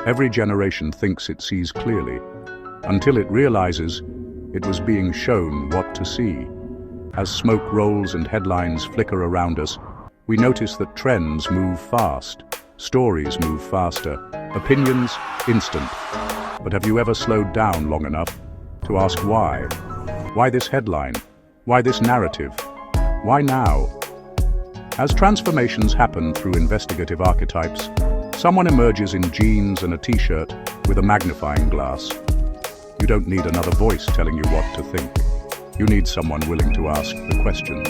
Every generation thinks it sees clearly, until it realizes it was being shown what to see. As smoke rolls and headlines flicker around us, we notice that trends move fast, stories move faster, opinions instant. But have you ever slowed down long enough to ask why? Why this headline? Why this narrative? Why now? As transformations happen through investigative archetypes, someone emerges in jeans and a t-shirt with a magnifying glass. You don't need another voice telling you what to think. You need someone willing to ask the questions.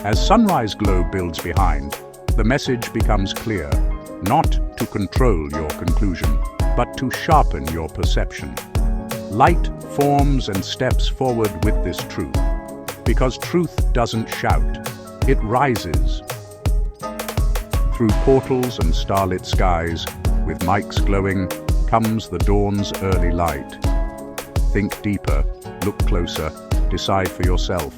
As sunrise glow builds behind, the message becomes clear, not to control your conclusion, but to sharpen your perception. Light forms and steps forward with this truth, because truth doesn't shout, it rises. Through portals and starlit skies, with mics glowing, comes the dawn's early light. Think deeper, look closer, decide for yourself.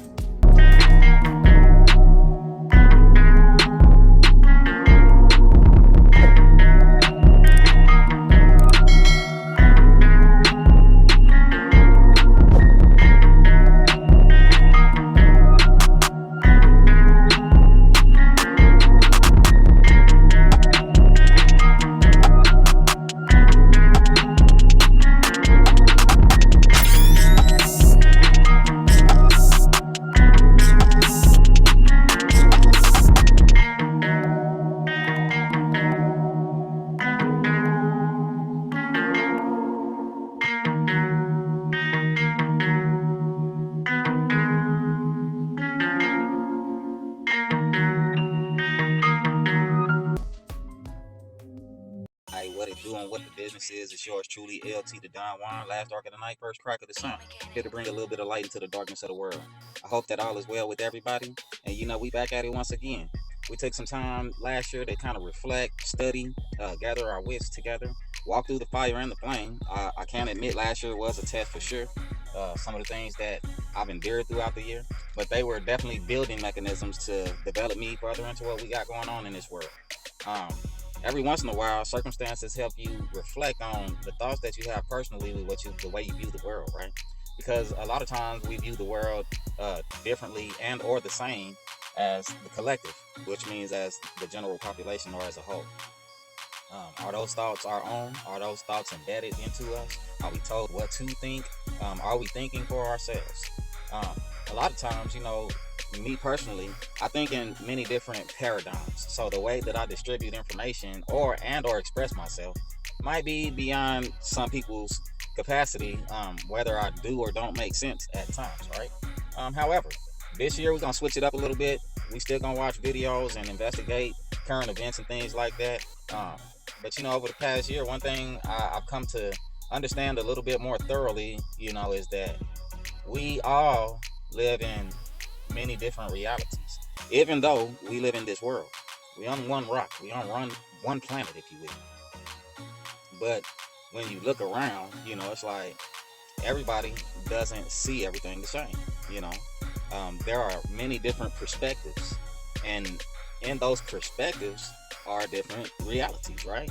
Hey, what it doing, what the business is, it's yours truly, LT the Don Juan, last dark of the night, first crack of the sun. Here to bring a little bit of light into the darkness of the world. I hope that all is well with everybody. And we back at it once again. We took some time last year to kind of reflect, study, gather our wits together, walk through the fire and the flame. I can't admit last year was a test for sure. Some of the things that I've endured throughout the year, but they were definitely building mechanisms to develop me further into what we got going on in this world. Um, every once in a while, circumstances help you reflect on the thoughts that you have personally with the way you view the world, right? Because a lot of times we view the world differently and or the same as the collective, which means as the general population or as a whole. Are those thoughts our own? Are those thoughts embedded into us? Are we told what to think? Are we thinking for ourselves? Um, a lot of times, me personally, I think in many different paradigms. So the way that I distribute information or express myself might be beyond some people's capacity, whether I do or don't make sense at times, right? However, this year we're gonna switch it up a little bit. We still gonna watch videos and investigate current events and things like that. But over the past year, one thing I've come to understand a little bit more thoroughly, is that we all live in many different realities. Even though we live in this world, we on one rock, we on one planet, if you will. But when you look around, it's like everybody doesn't see everything the same. You know, there are many different perspectives, and in those perspectives are different realities, right?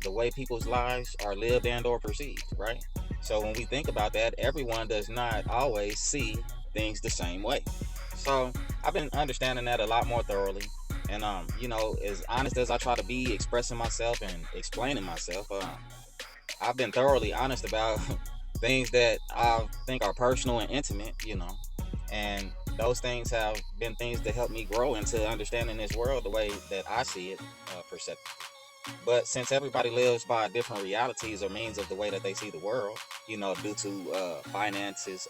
The way people's lives are lived and or perceived, right? So when we think about that, everyone does not always see things the same way. So I've been understanding that a lot more thoroughly. And as honest as I try to be expressing myself and explaining myself, I've been thoroughly honest about things that I think are personal and intimate, and those things have been things that help me grow into understanding this world the way that I see it perceptively. But since everybody lives by different realities or means of the way that they see the world, due to finances,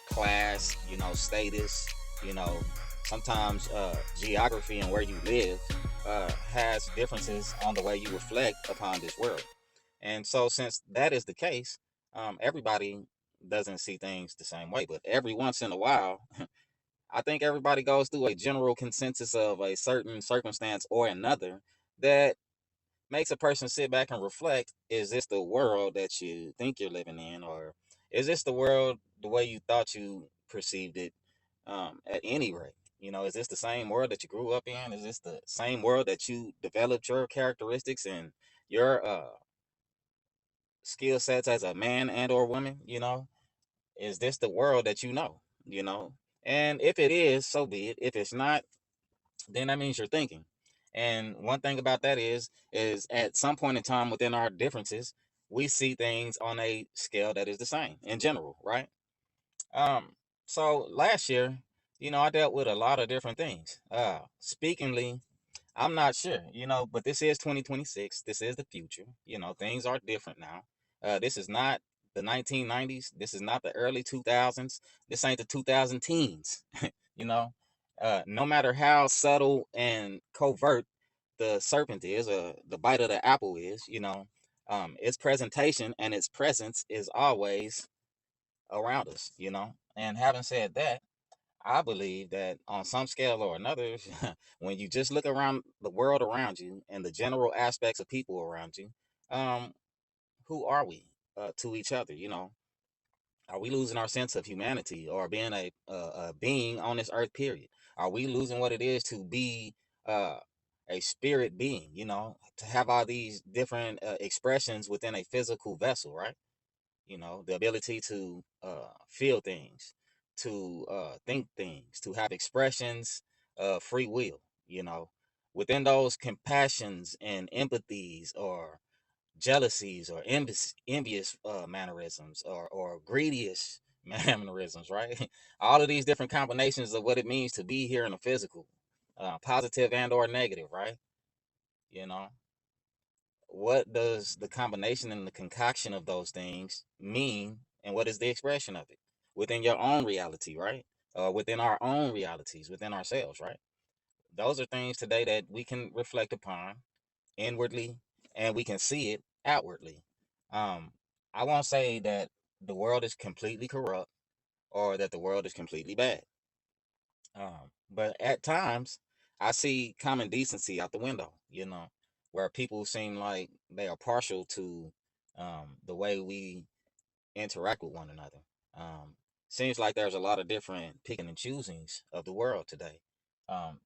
class, status, you know, sometimes geography and where you live has differences on the way you reflect upon this world. And so, since that is the case, everybody doesn't see things the same way. But every once in a while, I think everybody goes through a general consensus of a certain circumstance or another that makes a person sit back and reflect: is this the world that you think you're living in, or is this the world the way you thought you perceived it at any rate? Is this the same world that you grew up in? Is this the same world that you developed your characteristics and your skill sets as a man and or woman, is this the world that you know? And if it is, so be it. If it's not, then that means you're thinking. And one thing about that is at some point in time within our differences, we see things on a scale that is the same in general, right? Um, so last year, I dealt with a lot of different things. Speakingly, I'm not sure, but this is 2026. This is the future. Things are different now. This is not the 1990s. This is not the early 2000s. This ain't the 2000 teens. you know, no matter how subtle and covert the serpent is, or the bite of the apple is, its presentation and its presence is always around us, And having said that, I believe that on some scale or another, when you just look around the world around you and the general aspects of people around you, um, who are we to each other? Are we losing our sense of humanity or being a being on this earth? Period. Are we losing what it is to be uh, a spirit being? To have all these different expressions within a physical vessel, right? The ability to feel things, to think things, to have expressions of free will, you know, within those compassions and empathies or jealousies or envious mannerisms or greediest mannerisms, right? All of these different combinations of what it means to be here in the physical, positive and or negative, right? You know, what does the combination and the concoction of those things mean, and what is the expression of it within your own reality, right? Within our own realities, within ourselves, right? Those are things today that we can reflect upon inwardly, and we can see it outwardly. um I won't say that the world is completely corrupt or that the world is completely bad, but at times I see common decency out the window, where people seem like they are partial to the way we interact with one another. Um, Seems like there's a lot of different picking and choosings of the world today. Um,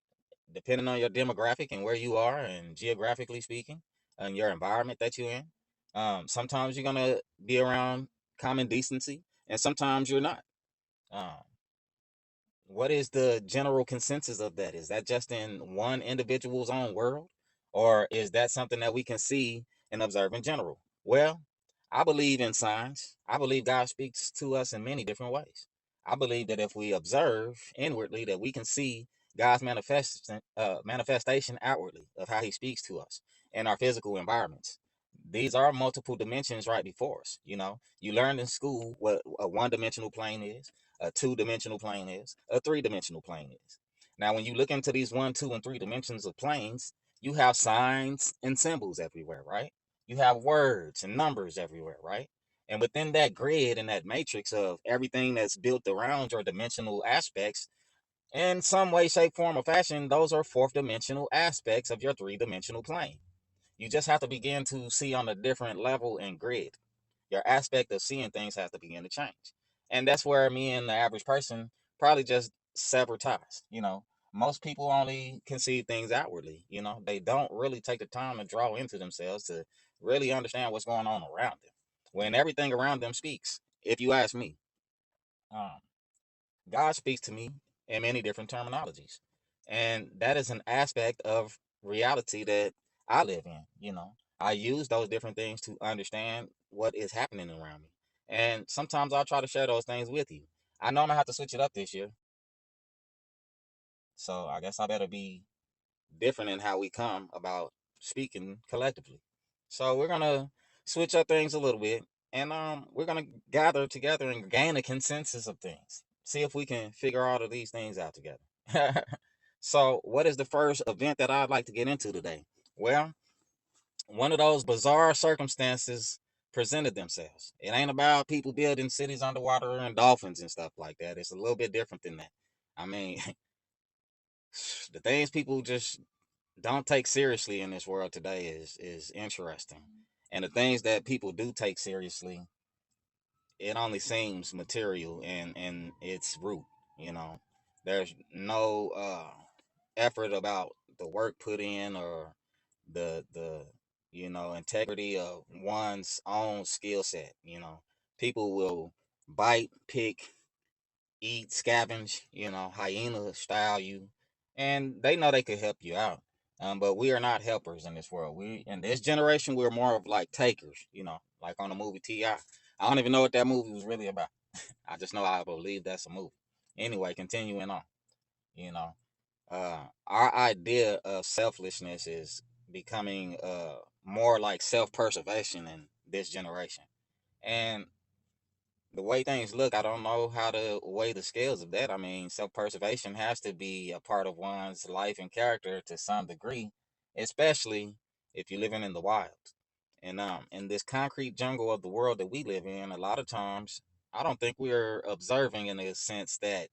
Depending on your demographic and where you are, and geographically speaking, and your environment that you're in, sometimes you're gonna be around common decency, and sometimes you're not. Um, what is the general consensus of that? Is that just in one individual's own world, or is that something that we can see and observe in general? Well, I believe in signs. I believe God speaks to us in many different ways. I believe that if we observe inwardly, that we can see God's manifestation outwardly of how He speaks to us in our physical environments. These are multiple dimensions right before us. You learned in school what a one-dimensional plane is, a two-dimensional plane is, a three-dimensional plane is. Now, when you look into these one, two, and three dimensions of planes, you have signs and symbols everywhere, right? You have words and numbers everywhere, right? And within that grid and that matrix of everything that's built around your dimensional aspects, in some way, shape, form, or fashion, those are fourth dimensional aspects of your three-dimensional plane. You just have to begin to see on a different level and grid. Your aspect of seeing things has to begin to change. And that's where me and the average person probably just sever ties. Most people only conceive things outwardly. They don't really take the time to draw into themselves to really understand what's going on around them. When everything around them speaks, if you ask me, um, God speaks to me in many different terminologies. And that is an aspect of reality that I live in. I use those different things to understand what is happening around me. And sometimes I'll try to share those things with you. I know I'm gonna have to switch it up this year. So I guess I better be different in how we come about speaking collectively. So we're gonna switch up things a little bit, and we're gonna gather together and gain a consensus of things. See if we can figure all of these things out together. So, what is the first event that I'd like to get into today? Well, one of those bizarre circumstances presented themselves. It ain't about people building cities underwater and dolphins and stuff like that. It's a little bit different than that. I mean, the things people just don't take seriously in this world today is interesting. And the things that people do take seriously, it only seems material and its root, you know. There's no effort about the work put in or the integrity of one's own skill set. People will bite, pick, eat, scavenge, hyena style you, and they know they could help you out. But we are not helpers in this world. We in this generation we're more of like takers, like on the movie T.I. I don't even know what that movie was really about. I just know I believe that's a movie. Anyway, continuing on, you know, our idea of selflessness is becoming more like self-preservation in this generation. And the way things look, I don't know how to weigh the scales of that. I mean, self-preservation has to be a part of one's life and character to some degree, especially if you're living in the wild. And in this concrete jungle of the world that we live in, a lot of times I don't think we're observing in the sense that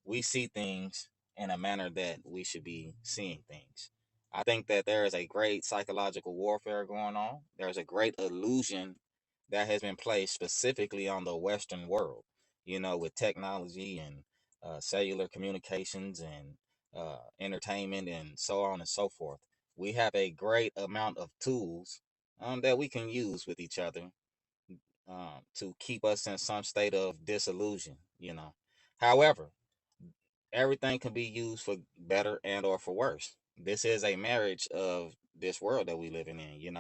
we see things in a manner that we should be seeing things. I think that there is a great psychological warfare going on. There's a great illusion that has been placed specifically on the Western world, with technology and cellular communications and entertainment and so on and so forth. We have a great amount of tools that we can use with each other to keep us in some state of disillusion. However, everything can be used for better and or for worse. This is a marriage of this world that we living in.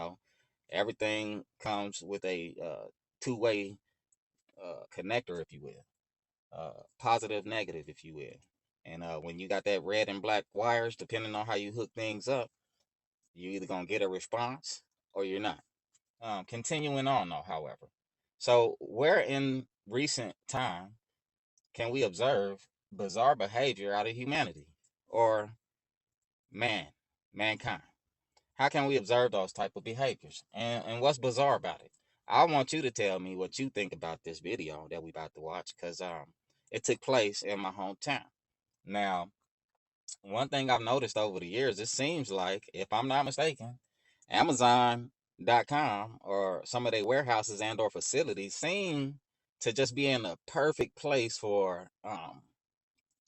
Everything comes with a two-way connector, if you will, positive, negative, if you will. And when you got that red and black wires, depending on how you hook things up, you either gonna get a response or you're not. Continuing on, though, however, so where in recent time can we observe bizarre behavior out of humanity or mankind? How can we observe those type of behaviors? And what's bizarre about it? I want you to tell me what you think about this video that we about to watch, because it took place in my hometown. Now, one thing I've noticed over the years, it seems like, if I'm not mistaken, Amazon.com or some of their warehouses and or facilities seem to just be in a perfect place for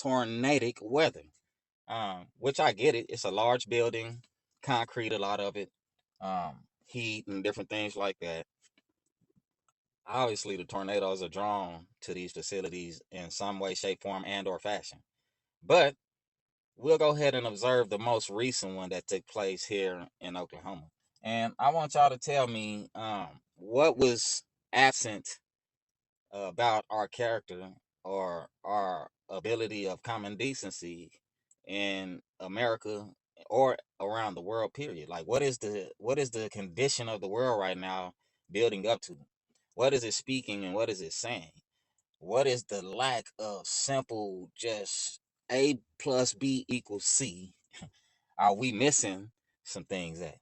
tornadic weather. Which I get it. It's a large building, concrete, a lot of it, heat and different things like that. Obviously, the tornadoes are drawn to these facilities in some way, shape, form, and or fashion. But we'll go ahead and observe the most recent one that took place here in Oklahoma. And I want y'all to tell me what was absent about our character or our ability of common decency in America or around the world, period. Like, what is the condition of the world right now building up to? What is it speaking and what is it saying? What is the lack of simple just A plus B equals C? Are we missing some things at?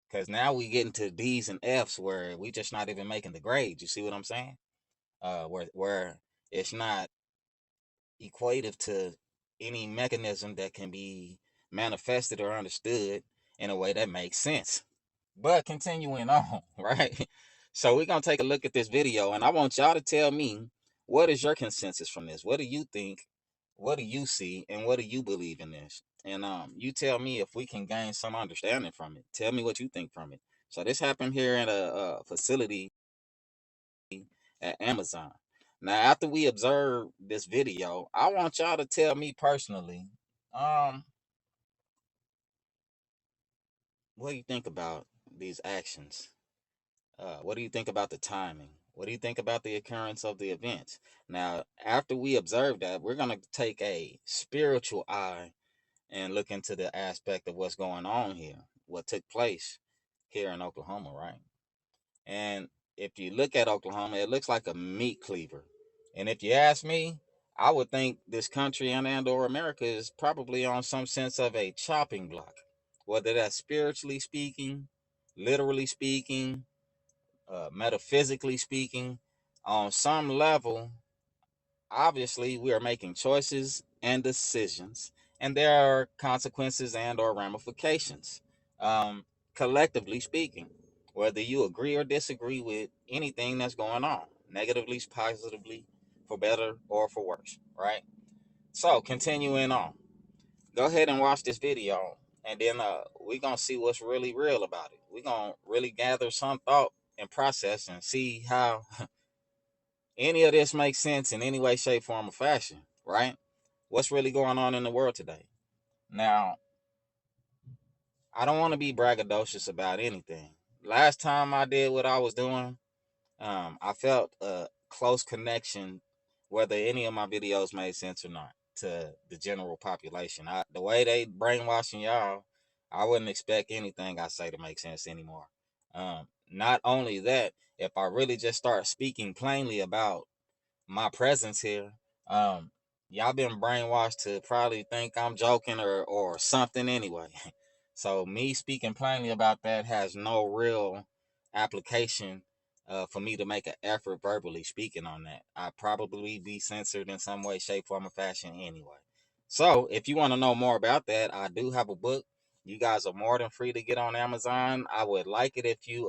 Because now we get into D's and F's where we just not even making the grades. You see what I'm saying? Where it's not equative to any mechanism that can be manifested or understood in a way that makes sense. But continuing on, right? So we're gonna take a look at this video, and I want y'all to tell me, what is your consensus from this? What do you think? What do you see? And what do you believe in this? And you tell me if we can gain some understanding from it. Tell me what you think from it. So this happened here in a facility at Amazon. Now, after we observe this video, I want y'all to tell me personally, um, what do you think about these actions? What do you think about the timing? What do you think about the occurrence of the events? Now, after we observe that, we're gonna take a spiritual eye and look into the aspect of what's going on here, what took place here in Oklahoma, right? And if you look at Oklahoma, it looks like a meat cleaver. And if you ask me, I would think this country and or America is probably on some sense of a chopping block, whether that's spiritually speaking, literally speaking, metaphysically speaking. On some level, obviously, we are making choices and decisions, and there are consequences and or ramifications. Collectively speaking, whether you agree or disagree with anything that's going on, negatively, positively, for better or for worse, right? So continuing on, go ahead and watch this video, and then we're gonna see what's really real about it. we're gonna really gather some thought and process and see how any of this makes sense in any way, shape, form, or fashion, right? What's really going on in the world today? Now, I don't want to be braggadocious about anything. Last time I did what I was doing, I felt a close connection, whether any of my videos made sense or not, to the general population. The way they brainwashing y'all, I wouldn't expect anything I say to make sense anymore. Not only that, if I really just start speaking plainly about my presence here, um, y'all been brainwashed to probably think I'm joking or something anyway. So me speaking plainly about that has no real application for me to make an effort verbally speaking on that. I'd probably be censored in some way, shape, form, or fashion anyway. So if you want to know more about that, I do have a book. You guys are more than free to get on Amazon. I would like it if you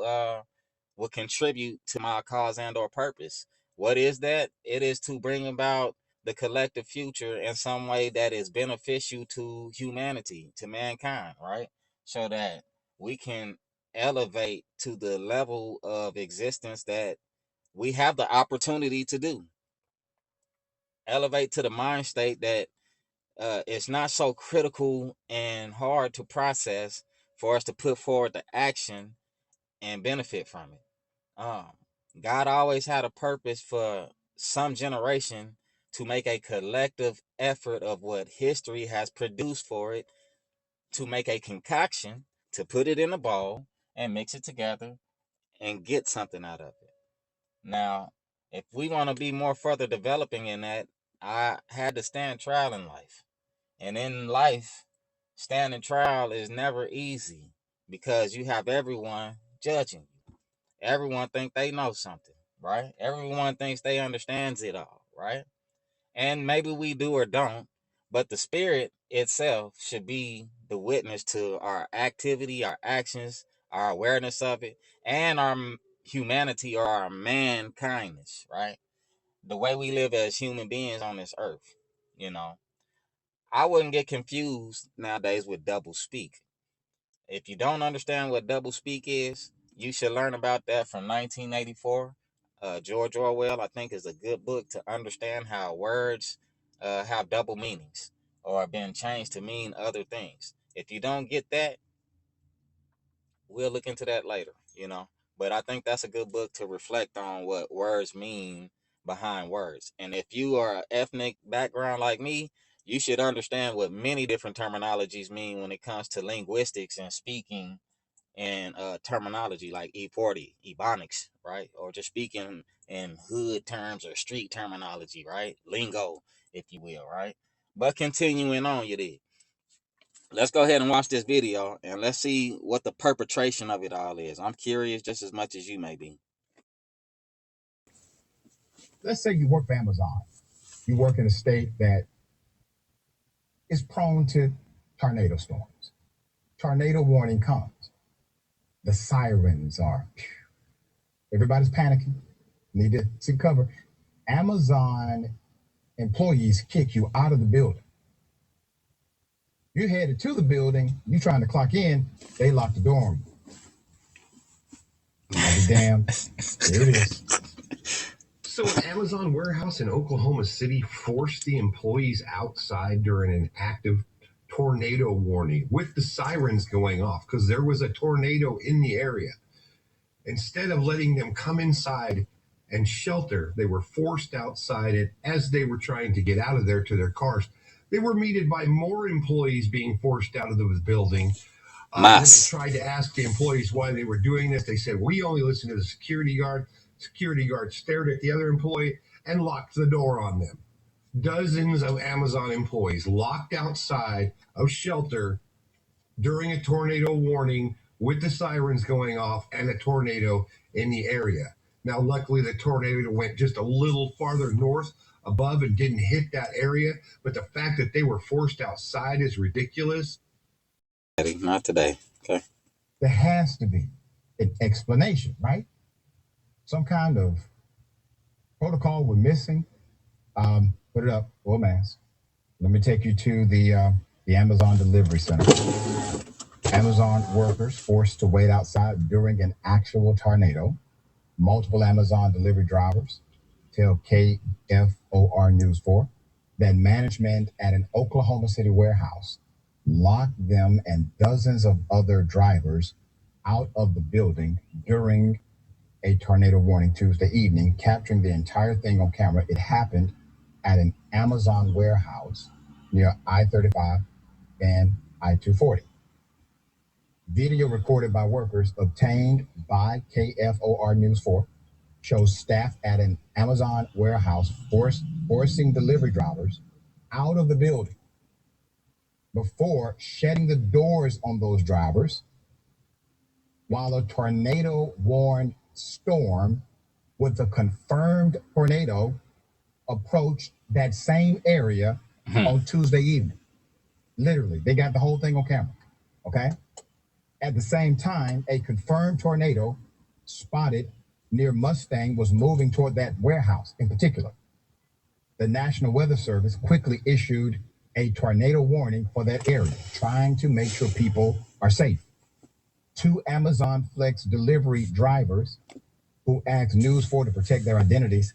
will contribute to my cause and or purpose. What is that? It is to bring about the collective future in some way that is beneficial to humanity, to mankind, right? So that we can elevate to the level of existence that we have the opportunity to do. Elevate to the mind state that it's not so critical and hard to process for us to put forward the action and benefit from it. Um, God always had a purpose for some generation to make a collective effort of what history has produced for it, to make a concoction, to put it in a bowl and mix it together and get something out of it. Now, if we want to be more further developing in that, I had to stand trial in life. And in life, standing trial is never easy because you have everyone judging you. Everyone think they know something, right? Everyone thinks they understands it all, right? And maybe we do or don't, but the spirit itself should be the witness to our activity, our actions, our awareness of it, and our humanity or our man kindness, right? The way we live as human beings on this earth, you know. I wouldn't get confused nowadays with double speak. If you don't understand what double speak is, you should learn about that from 1984. George Orwell, I think, is a good book to understand how words have double meanings or have been changed to mean other things. If you don't get that, we'll look into that later, you know. But I think that's a good book to reflect on what words mean behind words. And if you are an ethnic background like me, you should understand what many different terminologies mean when it comes to linguistics and speaking and terminology like E40, Ebonics, right? Or just speaking in hood terms or street terminology, right? Lingo, if you will, right? But continuing on, you did. Let's go ahead and watch this video and let's see what the perpetration of it all is. I'm curious just as much as you may be. Let's say you work for Amazon. You work in a state that is prone to tornado storms. Tornado warning comes. The sirens are, everybody's panicking, need to seek cover. Amazon employees kick you out of the building. You headed to the building, you trying to clock in, they lock the door on you. I'll be damned. There it is. So an Amazon warehouse in Oklahoma City forced the employees outside during an active tornado warning with the sirens going off because there was a tornado in the area. Instead of letting them come inside and shelter, they were forced outside, and as they were trying to get out of there to their cars, they were meted by more employees being forced out of the building. When they tried to ask the employees why they were doing this, they said, "We only listen to the security guard." Security guard stared at the other employee and locked the door on them. Dozens of Amazon employees locked outside of shelter during a tornado warning with the sirens going off and a tornado in the area. Now, luckily, the tornado went just a little farther north above and didn't hit that area. But the fact that they were forced outside is ridiculous. Not today. Okay. There has to be an explanation, right? Some kind of protocol we're missing. Put it up, full mask. Let me take you to the Amazon Delivery Center. Amazon workers forced to wait outside during an actual tornado. Multiple Amazon delivery drivers tell KFOR News 4 that management at an Oklahoma City warehouse locked them and dozens of other drivers out of the building during a tornado warning Tuesday evening, capturing the entire thing on camera. It happened at an Amazon warehouse near I-35 and I-240. Video recorded by workers obtained by KFOR News 4 shows staff at an Amazon warehouse forcing delivery drivers out of the building before shutting the doors on those drivers while a tornado-warned storm with a confirmed tornado approached that same area on Tuesday evening. Literally, they got the whole thing on camera, okay? At the same time, a confirmed tornado spotted near Mustang was moving toward that warehouse in particular. The National Weather Service quickly issued a tornado warning for that area, trying to make sure people are safe. 2 Amazon Flex delivery drivers who asked News 4 to protect their identities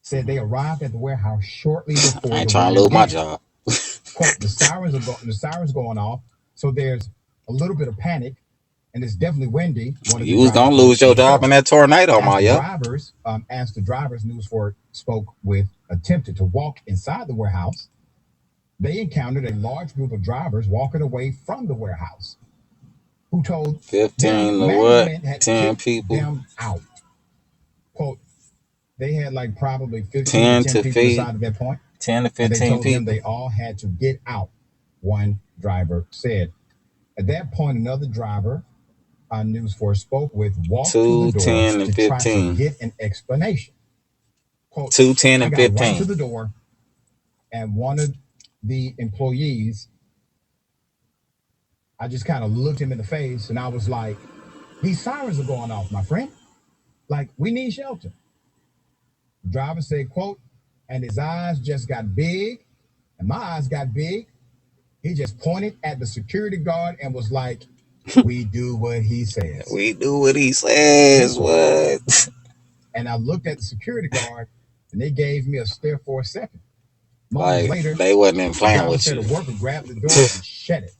said they arrived at the warehouse shortly before I ain't the trying to warning lose my began. job. Quote, the sirens going off, so there's a little bit of panic, and it's definitely windy. You was gonna lose your job in that tornado, As the drivers News 4 spoke with attempted to walk inside the warehouse, they encountered a large group of drivers walking away from the warehouse, who told 15 them to what? management had 10 kicked people. them out. Quote, they had like probably 15 10 to 10 to people 15. inside at that point. 10 to And they 15 told them people. they all had to get out, one driver said. At that point, another driver on News 4 spoke with walked to 2, the door 10, to and try to 15. get an explanation. Quote, 2, 10, I and got right to 15. the door, and one of the employees, I just kind of looked him in the face, and I was like, these sirens are going off, my friend. Like, we need shelter. The driver said, quote, and his eyes just got big, and my eyes got big. He just pointed at the security guard and was like, we do what he says. We do what he says. What? And I looked at the security guard, and they gave me a stare for a second. Moments Like, later, they wasn't even the playing driver with said you. a worker grabbed the door and shut it.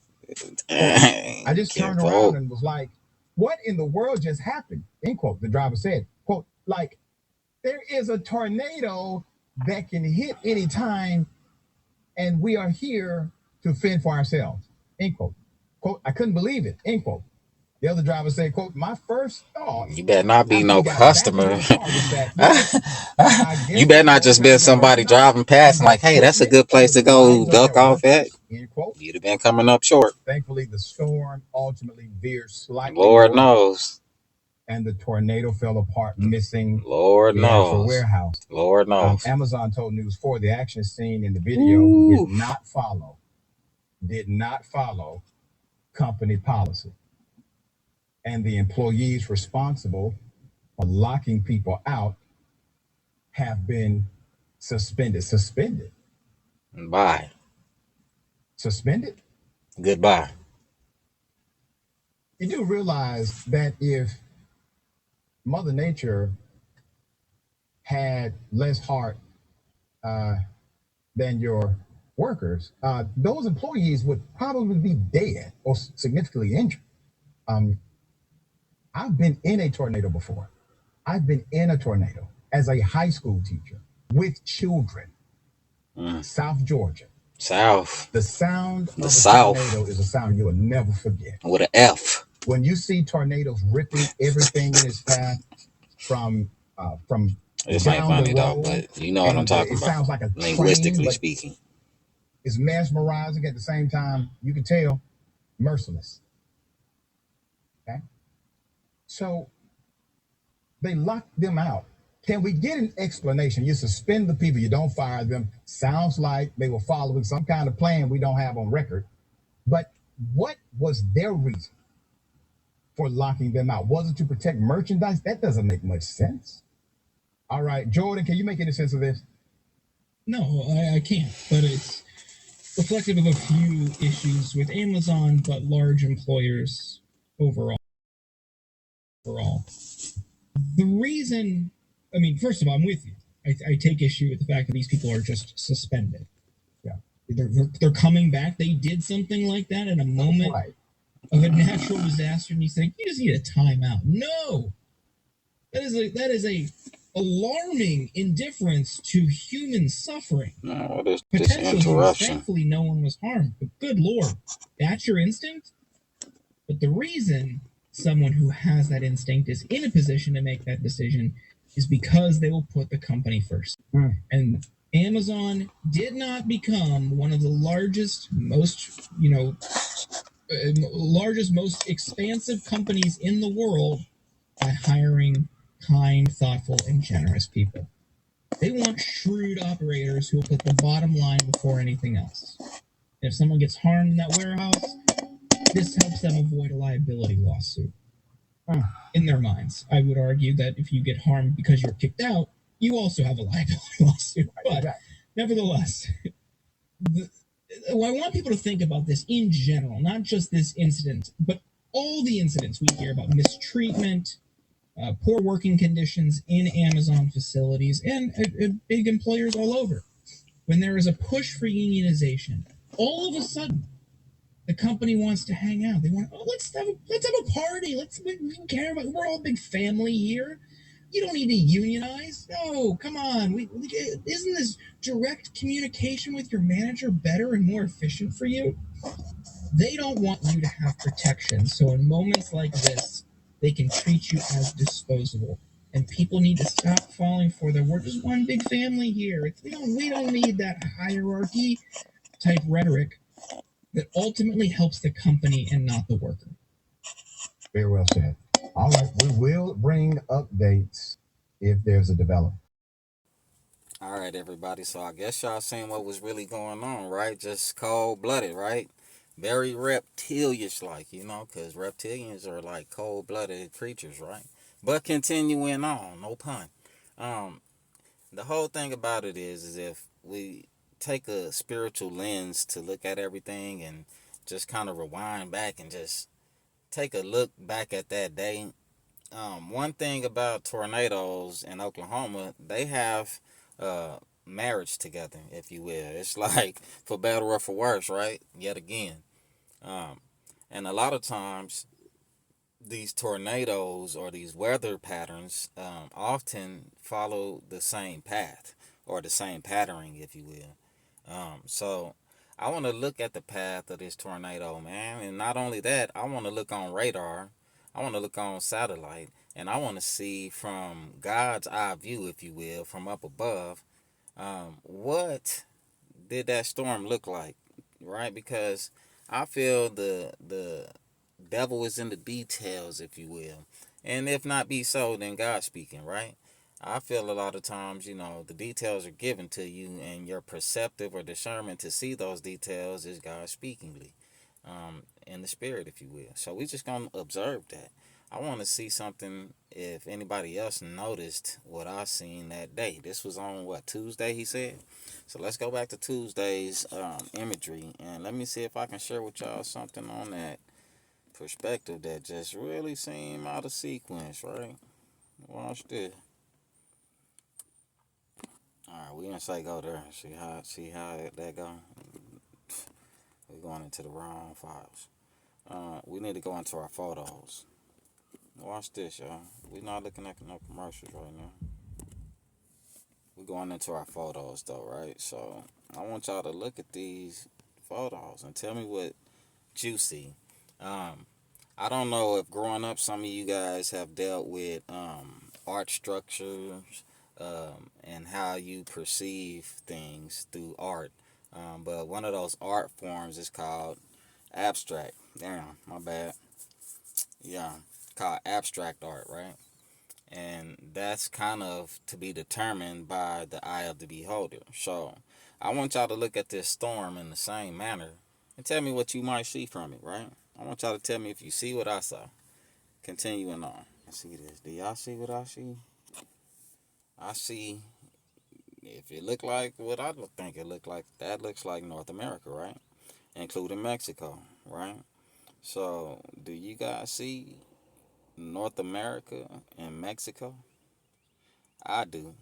Dang, I just turned around and was like, what in the world just happened? End quote. The driver said, quote, like, there is a tornado that can hit any time, and we are here to fend for ourselves. End quote. Quote, I couldn't believe it. End quote. The other driver said, quote, my first thought. You better not be after no we got back into customer. the car was that, I guess You better not this just whole been time somebody the driving past and like, hey, that's a good place to go lines up duck their off at. workers, end quote. You'd have been coming up short. Thankfully, the storm ultimately veered slightly Lord north, knows. and the tornado fell apart, missing Lord the actual knows. warehouse. Lord knows. Amazon told News 4 the action scene in the video Ooh. did not follow company policy. And the employees responsible for locking people out have been suspended. Bye. Suspended? Goodbye. You do realize that if Mother Nature had less heart than your workers, those employees would probably be dead or significantly injured. I've been in a tornado before. I've been in a tornado as a high school teacher with children. South Georgia. South. The sound of a South. tornado is a sound you will never forget. With an F. When you see tornadoes ripping everything in its path from This ain't down funny the though, road, but you know what I'm and talking it about. sounds like a train, Linguistically but speaking. it's mesmerizing at the same time. You can tell, merciless. Okay, so they locked them out. Can we get an explanation? You suspend the people, you don't fire them. Sounds like they were following some kind of plan we don't have on record. But what was their reason for locking them out? Was it to protect merchandise? That doesn't make much sense. All right, Jordan, can you make any sense of this? No, I can't. But reflective of a few issues with Amazon, but large employers overall. The reason, I mean, first of all, I'm with you. I take issue with the fact that these people are just suspended. Yeah. They're coming back. They did something like that in a moment of a natural disaster, and you think you just need a timeout. No, that is a alarming indifference to human suffering. No, this Potential use. interruption. Thankfully, no one was harmed. But good lord, that's your instinct. But the reason someone who has that instinct is in a position to make that decision is because they will put the company first. And Amazon did not become one of the largest, most expansive companies in the world by hiring kind, thoughtful, and generous people. They want shrewd operators who will put the bottom line before anything else. And if someone gets harmed in that warehouse, this helps them avoid a liability lawsuit. In their minds, I would argue that if you get harmed because you're kicked out, you also have a liability lawsuit. But nevertheless, I want people to think about this in general, not just this incident, but all the incidents we hear about mistreatment, poor working conditions in Amazon facilities, and big employers all over. When there is a push for unionization, all of a sudden, the company wants to hang out. They want, let's have a party. We don't care about. We're all a big family here. You don't need to unionize. No, come on. Isn't this direct communication with your manager better and more efficient for you? They don't want you to have protection. So in moments like this, they can treat you as disposable. And people need to stop falling for the, we're just one big family here. We don't need that hierarchy type rhetoric that ultimately helps the company and not the worker. Very well said. All right, we will bring updates if there's a development. All right, everybody. So I guess y'all seen what was really going on, right? Just cold-blooded, right? Very reptilian like, because reptilians are like cold-blooded creatures, right? But continuing on, no pun. The whole thing about it is if we take a spiritual lens to look at everything and just kind of rewind back and just take a look back at that day. One thing about tornadoes in Oklahoma, they have marriage together, if you will. It's like for better or for worse, right? Yet again. And a lot of times, these tornadoes or these weather patterns often follow the same path or the same patterning, if you will. So I want to look at the path of this tornado, man. And not only that, I want to look on radar. I want to look on satellite. And I want to see from God's eye view, if you will, from up above, what did that storm look like, right? Because I feel the devil is in the details, if you will. And if not be so, then God speaking, right? I feel a lot of times, the details are given to you and your perceptive or discernment to see those details is God speakingly, in the spirit, if you will. So we just going to observe that. I want to see something if anybody else noticed what I seen that day. This was on, Tuesday, he said? So let's go back to Tuesday's imagery, and let me see if I can share with y'all something on that perspective that just really seemed out of sequence, right? Watch this. Alright, we gonna say go there. See how that go? We're going into the wrong files. We need to go into our photos. Watch this, y'all. We're not looking at no commercials right now. We're going into our photos though, right? So I want y'all to look at these photos and tell me what you see. I don't know if growing up some of you guys have dealt with art structures and how you perceive things through art. But one of those art forms is called abstract. Damn, my bad. Yeah, called abstract art, right? And that's kind of to be determined by the eye of the beholder. So I want y'all to look at this storm in the same manner and tell me what you might see from it, right? I want y'all to tell me if you see what I saw. Continuing on. I see this. Do y'all see what I see? I see, if it looked like what I think it looked like, that looks like North America, right? Including Mexico, right? So, do you guys see North America and Mexico? I do.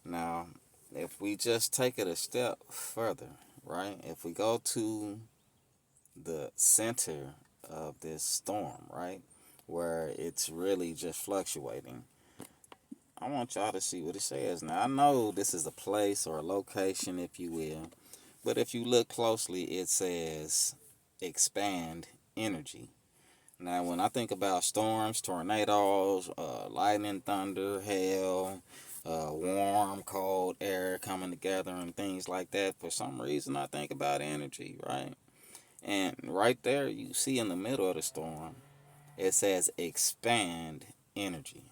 Now, if we just take it a step further, right? If we go to the center of this storm, right? Where it's really just fluctuating. I want y'all to see what it says. Now, I know this is a place or a location, if you will, but if you look closely, it says expand energy. Now, when I think about storms, tornadoes, lightning, thunder, hail, warm, cold air coming together, and things like that, for some reason, I think about energy, right? And right there, you see in the middle of the storm, it says expand energy.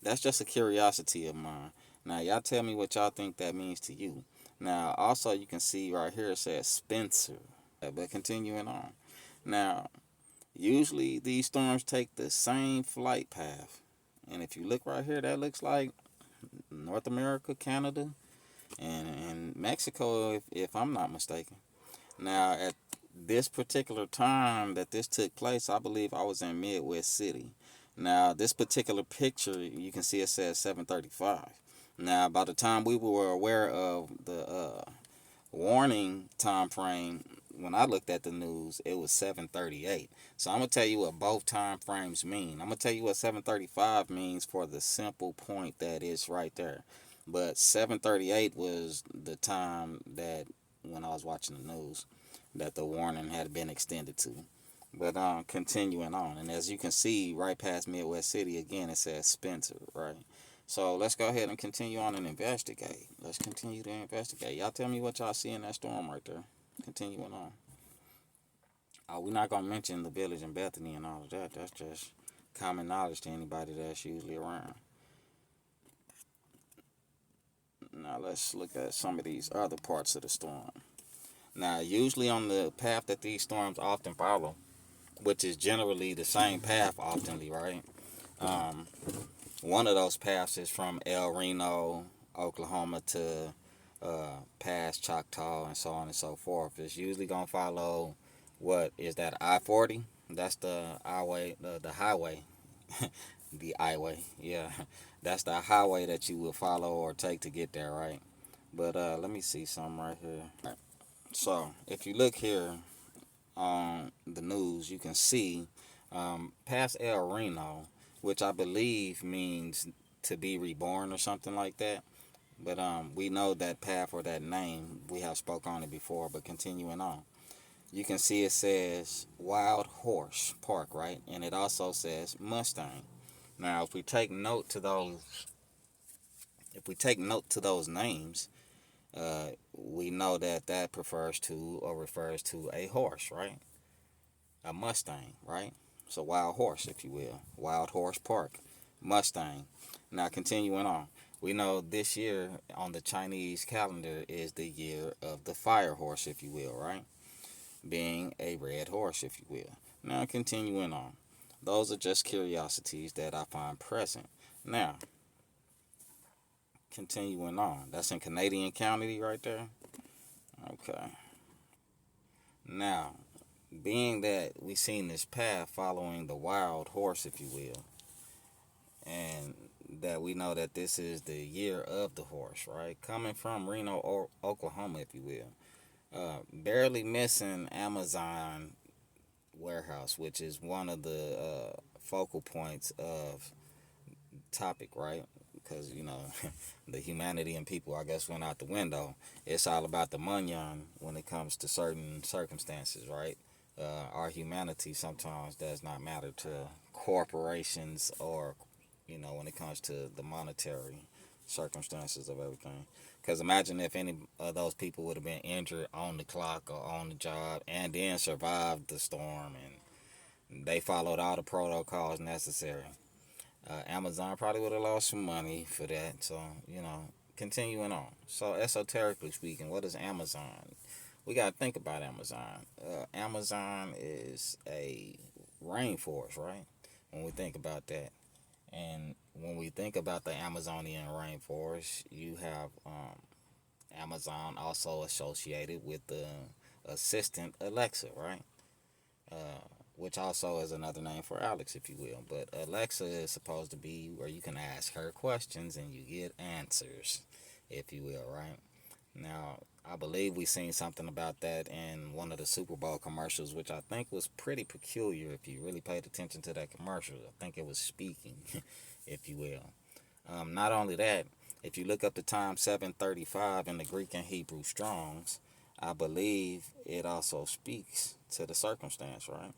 That's just a curiosity of mine. Now, y'all tell me what y'all think that means to you. Now, also, you can see right here it says Spencer. But continuing on. Now, usually these storms take the same flight path. And if you look right here, that looks like North America, Canada, and Mexico, if I'm not mistaken. Now, at this particular time that this took place, I believe I was in Midwest City. Now, this particular picture, you can see it says 7:35. Now, by the time we were aware of the warning time frame, when I looked at the news, it was 7:38. So I'm gonna tell you what both time frames mean. I'm gonna tell you what 7:35 means for the simple point that it's right there. But 7:38 was the time that when I was watching the news that the warning had been extended to. But continuing on, and as you can see, right past Midwest City again, it says Spencer, right? So let's go ahead and continue on and investigate. Let's continue to investigate. Y'all tell me what y'all see in that storm right there. Continuing on. We're not gonna mention the village in Bethany and all of that. That's just common knowledge to anybody that's usually around. Now let's look at some of these other parts of the storm. Now, usually on the path that these storms often follow, which is generally the same path oftenly, right? One of those paths is from El Reno, Oklahoma to past Choctaw and so on and so forth. It's usually gonna follow what is that I-40? That's the highway, the highway, the highway. Yeah, that's the highway that you will follow or take to get there, right? But let me see something right here. So if you look here on the news, you can see past El Reno, which I believe means to be reborn or something like that. But we know that path or that name. We have spoke on it before. But continuing on, you can see it says Wild Horse Park, right? And it also says Mustang. Now, if we take note to those names, we know that that refers to a horse, right? A Mustang, right? So wild horse, if you will. Wild Horse Park, Mustang. Now continuing on. We know this year on the Chinese calendar is the year of the fire horse, if you will, right? Being a red horse, if you will. Now continuing on. Those are just curiosities that I find present. Now, continuing on. That's in Canadian County right there. Okay. Now, being that we seen this path following the wild horse, if you will, and that we know that this is the year of the horse, right? Coming from Reno, Oklahoma, if you will, barely missing Amazon warehouse, which is one of the focal points of topic, right? Because the humanity and people, I guess, went out the window. It's all about the munyon when it comes to certain circumstances, right? Our humanity sometimes does not matter to corporations or, when it comes to the monetary circumstances of everything. Because imagine if any of those people would have been injured on the clock or on the job and then survived the storm and they followed all the protocols necessary. Amazon probably would have lost some money for that. So, continuing on. So, esoterically speaking, what is Amazon? We got to think about Amazon. Amazon is a rainforest, right? When we think about that. And when we think about the Amazonian rainforest, you have Amazon also associated with the assistant Alexa, right? Which also is another name for Alex, if you will. But Alexa is supposed to be where you can ask her questions and you get answers, if you will, right? Now, I believe we seen something about that in one of the Super Bowl commercials, which I think was pretty peculiar if you really paid attention to that commercial. I think it was speaking, if you will. Not only that, if you look up the time 735 in the Greek and Hebrew Strongs, I believe it also speaks to the circumstance, right?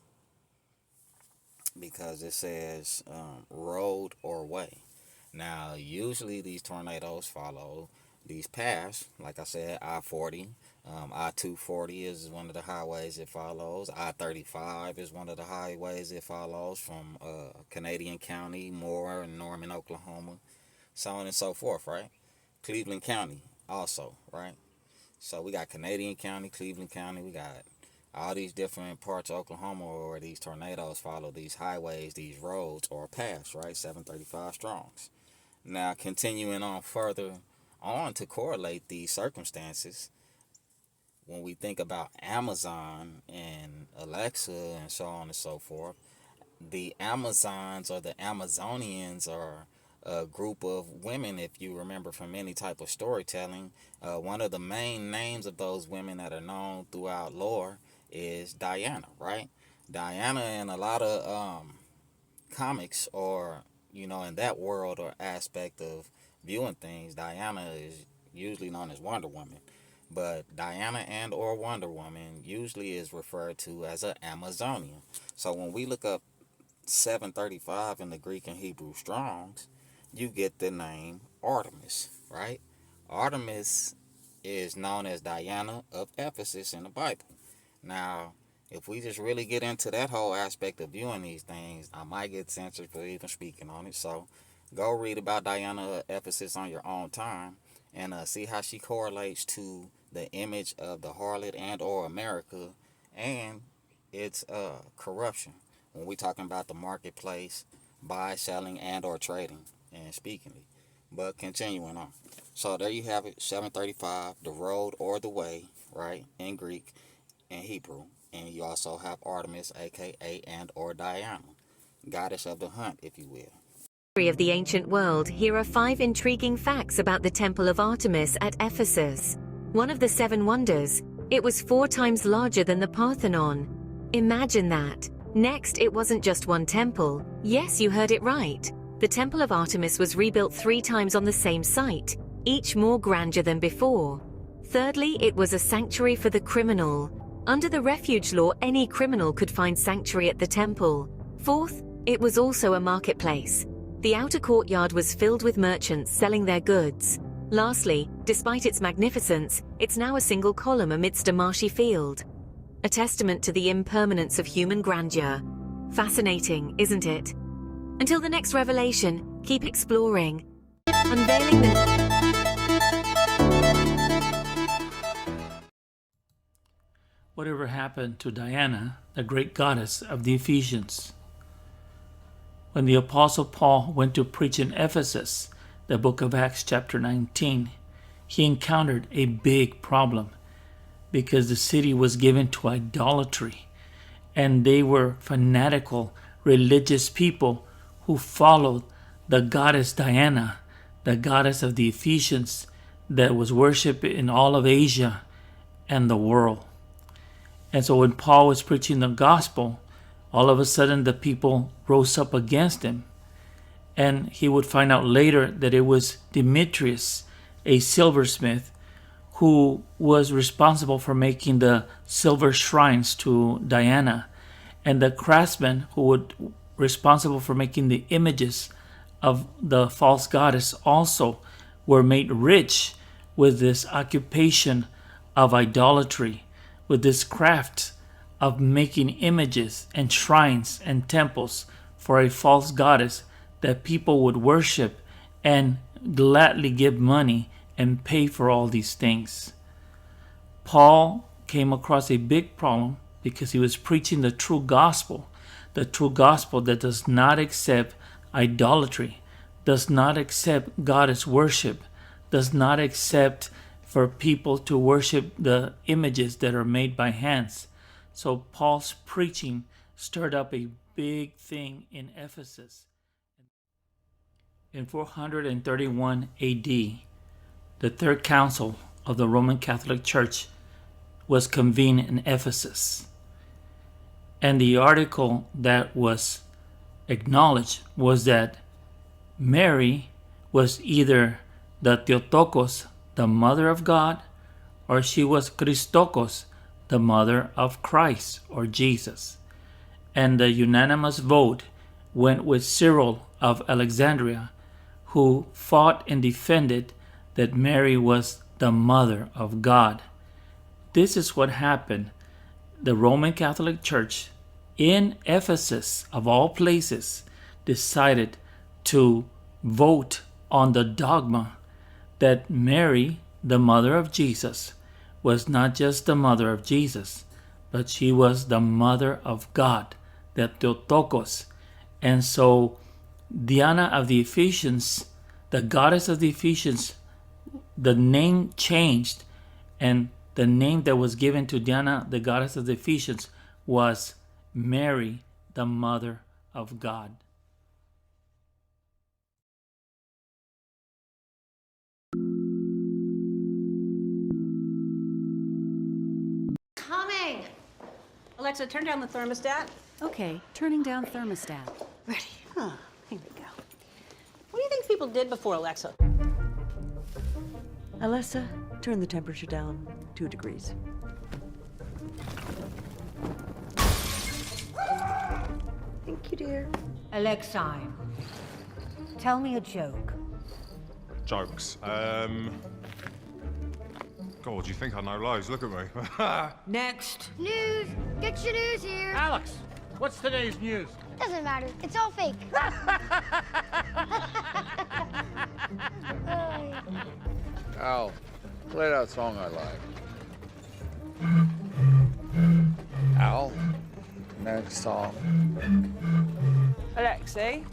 Because it says road or way. Now, usually these tornadoes follow these paths. Like I said, I-40, I-240 is one of the highways it follows. I-35 is one of the highways it follows from Canadian County, Moore, and Norman, Oklahoma, so on and so forth, right? Cleveland County also, right? So we got Canadian County, Cleveland County, we got all these different parts of Oklahoma where these tornadoes follow these highways, these roads or paths, right? 735 Strongs. Now, continuing on further on to correlate these circumstances, when we think about Amazon and Alexa and so on and so forth, the Amazons or the Amazonians are a group of women, if you remember from any type of storytelling. One of the main names of those women that are known throughout lore is Diana, right? Diana in a lot of comics or, in that world or aspect of viewing things, Diana is usually known as Wonder Woman. But Diana and or Wonder Woman usually is referred to as an Amazonian. So when we look up 735 in the Greek and Hebrew Strongs, you get the name Artemis, right? Artemis is known as Diana of Ephesus in the Bible. Now, if we just really get into that whole aspect of viewing these things, I might get censored for even speaking on it. So go read about Diana of Ephesus on your own time and see how she correlates to the image of the harlot and or America and its corruption. When we talking about the marketplace, buy, selling, and or trading and speaking it. But continuing on. So there you have it, 735, the road or the way, right, in Greek and Hebrew. And you also have Artemis, aka and or Diana, goddess of the hunt, if you will. Of the ancient world, here are 5 intriguing facts about the Temple of Artemis at Ephesus. One of the 7 wonders, it was 4 times larger than the Parthenon. Imagine that. Next, it wasn't just one temple. Yes, you heard it right. The Temple of Artemis was rebuilt 3 times on the same site, each more grandeur than before. Thirdly, it was a sanctuary for the criminal. Under the refuge law, any criminal could find sanctuary at the temple. Fourth, it was also a marketplace. The outer courtyard was filled with merchants selling their goods. Lastly, despite its magnificence, it's now a single column amidst a marshy field. A testament to the impermanence of human grandeur. Fascinating, isn't it? Until the next revelation, keep exploring. Unveiling the... Whatever happened to Diana, the great goddess of the Ephesians? When the Apostle Paul went to preach in Ephesus, the book of Acts chapter 19, he encountered a big problem because the city was given to idolatry and they were fanatical religious people who followed the goddess Diana, the goddess of the Ephesians that was worshipped in all of Asia and the world. And so when Paul was preaching the gospel, all of a sudden the people rose up against him. And he would find out later that it was Demetrius, a silversmith, who was responsible for making the silver shrines to Diana. And the craftsmen who were responsible for making the images of the false goddess also were made rich with this occupation of idolatry, with this craft of making images and shrines and temples for a false goddess that people would worship and gladly give money and pay for all these things. Paul came across a big problem because he was preaching the true gospel that does not accept idolatry, does not accept goddess worship, does not accept for people to worship the images that are made by hands. So Paul's preaching stirred up a big thing in Ephesus. In 431 AD, the Third Council of the Roman Catholic Church was convened in Ephesus. And the article that was acknowledged was that Mary was either the Theotokos, the Mother of God, or she was Christokos, the Mother of Christ or Jesus. And the unanimous vote went with Cyril of Alexandria, who fought and defended that Mary was the Mother of God. This is what happened. The Roman Catholic Church in Ephesus, of all places, decided to vote on the dogma that Mary, the mother of Jesus, was not just the mother of Jesus, but she was the mother of God, the Theotokos. And so Diana of the Ephesians, the goddess of the Ephesians, the name changed, and the name that was given to Diana, the goddess of the Ephesians, was Mary, the Mother of God. Coming! Alexa, turn down the thermostat. Okay, turning down thermostat. Ready. Huh, here we go. What do you think people did before Alexa? Alexa, turn the temperature down 2 degrees. Thank you, dear. Alexei, tell me a joke. Jokes. God, you think I know loads? Look at me. Next. News! Get your news here! Alex, what's today's news? Doesn't matter. It's all fake. Al, play that song I like. Al, next song. Alexei,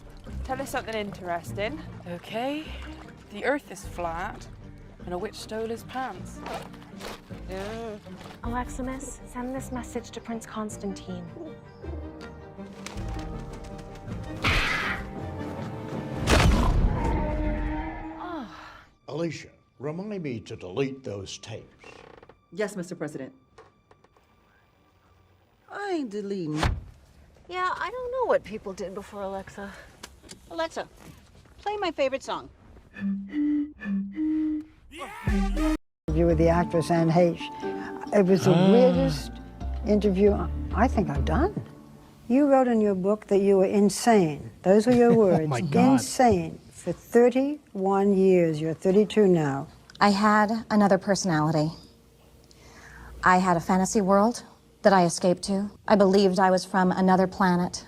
tell us something interesting. Okay. The Earth is flat, and a witch stole his pants. Aleximus, send this message to Prince Constantine. Alicia, remind me to delete those tapes. Yes, Mr. President. I ain't deleting. Yeah, I don't know what people did before Alexa. Alexa, play my favorite song. Interview with the actress Anne Heche. It was the weirdest interview I think I've done. You wrote in your book that you were insane. Those were your words. Oh my God. Insane. For 31 years. You're 32 now. I had another personality. I had a fantasy world that I escaped to. I believed I was from another planet.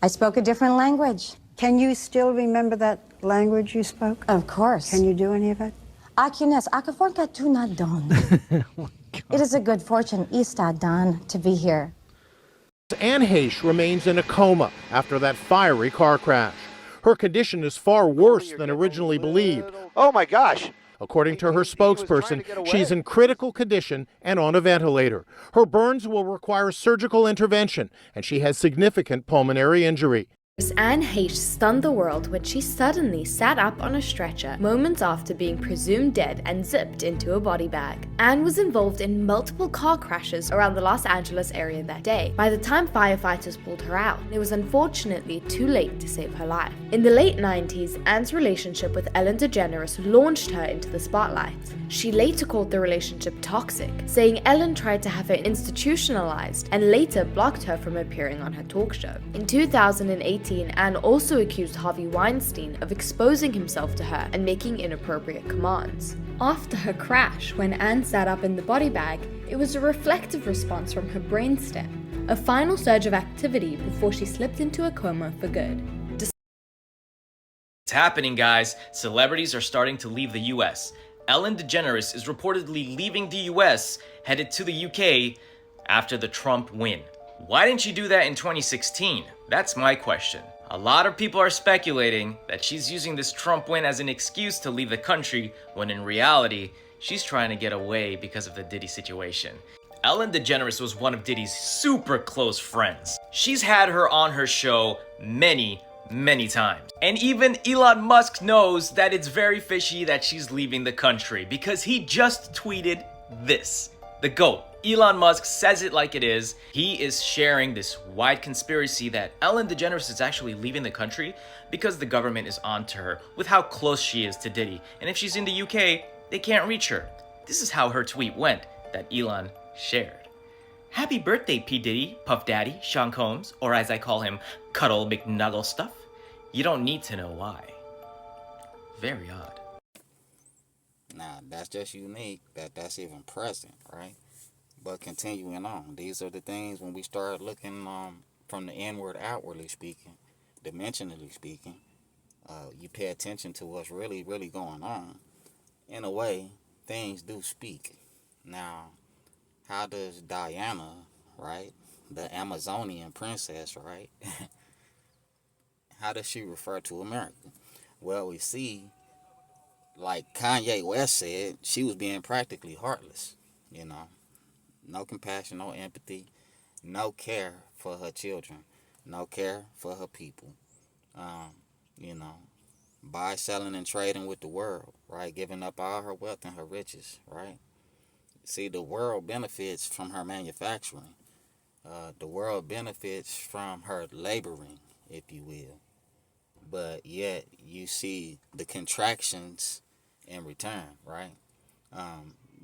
I spoke a different language. Can you still remember that language you spoke? Of course. Can you do any of it? Akines, akaforka tu na don. It is a good fortune, Istad Dan, to be here. Anne Heche remains in a coma after that fiery car crash. Her condition is far worse than originally believed. Oh my gosh. According to her spokesperson, she's in critical condition and on a ventilator. Her burns will require surgical intervention, and she has significant pulmonary injury. Anne Heche stunned the world when she suddenly sat up on a stretcher moments after being presumed dead and zipped into a body bag. Anne was involved in multiple car crashes around the Los Angeles area that day. By the time firefighters pulled her out, it was unfortunately too late to save her life. In the late 90s, Anne's relationship with Ellen DeGeneres launched her into the spotlight. She later called the relationship toxic, saying Ellen tried to have her institutionalized and later blocked her from appearing on her talk show. In 2018, Anne also accused Harvey Weinstein of exposing himself to her and making inappropriate commands. After her crash, when Anne sat up in the body bag, it was a reflective response from her brainstem, a final surge of activity before she slipped into a coma for good. It's happening, guys. Celebrities are starting to leave the US. Ellen DeGeneres is reportedly leaving the US, headed to the UK after the Trump win. Why didn't she do that in 2016? That's my question. A lot of people are speculating that she's using this Trump win as an excuse to leave the country, when in reality, she's trying to get away because of the Diddy situation. Ellen DeGeneres was one of Diddy's super close friends. She's had her on her show many times. And even Elon Musk knows that it's very fishy that she's leaving the country, because he just tweeted this. The GOAT, Elon Musk, says it like it is. He is sharing this wide conspiracy that Ellen DeGeneres is actually leaving the country because the government is onto her with how close she is to Diddy. And if she's in the UK, they can't reach her. This is how her tweet went that Elon shared. Happy birthday, P. Diddy, Puff Daddy, Sean Combs, or as I call him, Cuddle McNuggle Stuff. You don't need to know why. Very odd. Now, that's just unique that's even present, right? But continuing on, these are the things when we start looking from the inward, outwardly speaking, dimensionally speaking, you pay attention to what's really going on. In a way, things do speak. Now, how does Diana, right, the Amazonian princess, right, how does she refer to America? Well, we see, like Kanye West said, she was being practically heartless, you know. No compassion, no empathy, no care for her children, no care for her people. You know, buy, selling, and trading with the world, right? Giving up all her wealth and her riches, right? See, the world benefits from her manufacturing. The world benefits from her laboring, if you will. But yet, you see the contractions in return, right?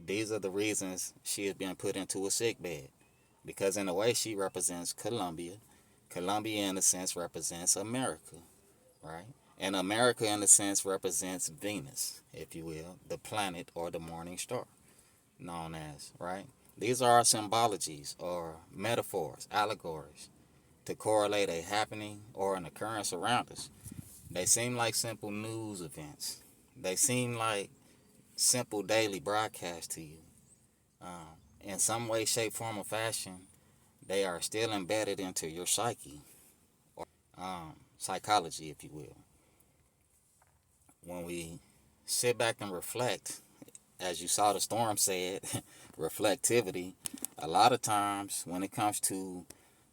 These are the reasons she is being put into a sick bed. Because in a way, she represents Colombia. Colombia, in a sense, represents America, right? And America, in a sense, represents Venus, if you will, the planet or the morning star, known as, right? These are our symbologies or metaphors, allegories, to correlate a happening or an occurrence around us. They seem like simple news events. They seem like simple daily broadcasts to you. In some way, shape, form, or fashion, they are still embedded into your psyche, or psychology, if you will. When we sit back and reflect, as you saw the storm said, reflectivity, a lot of times when it comes to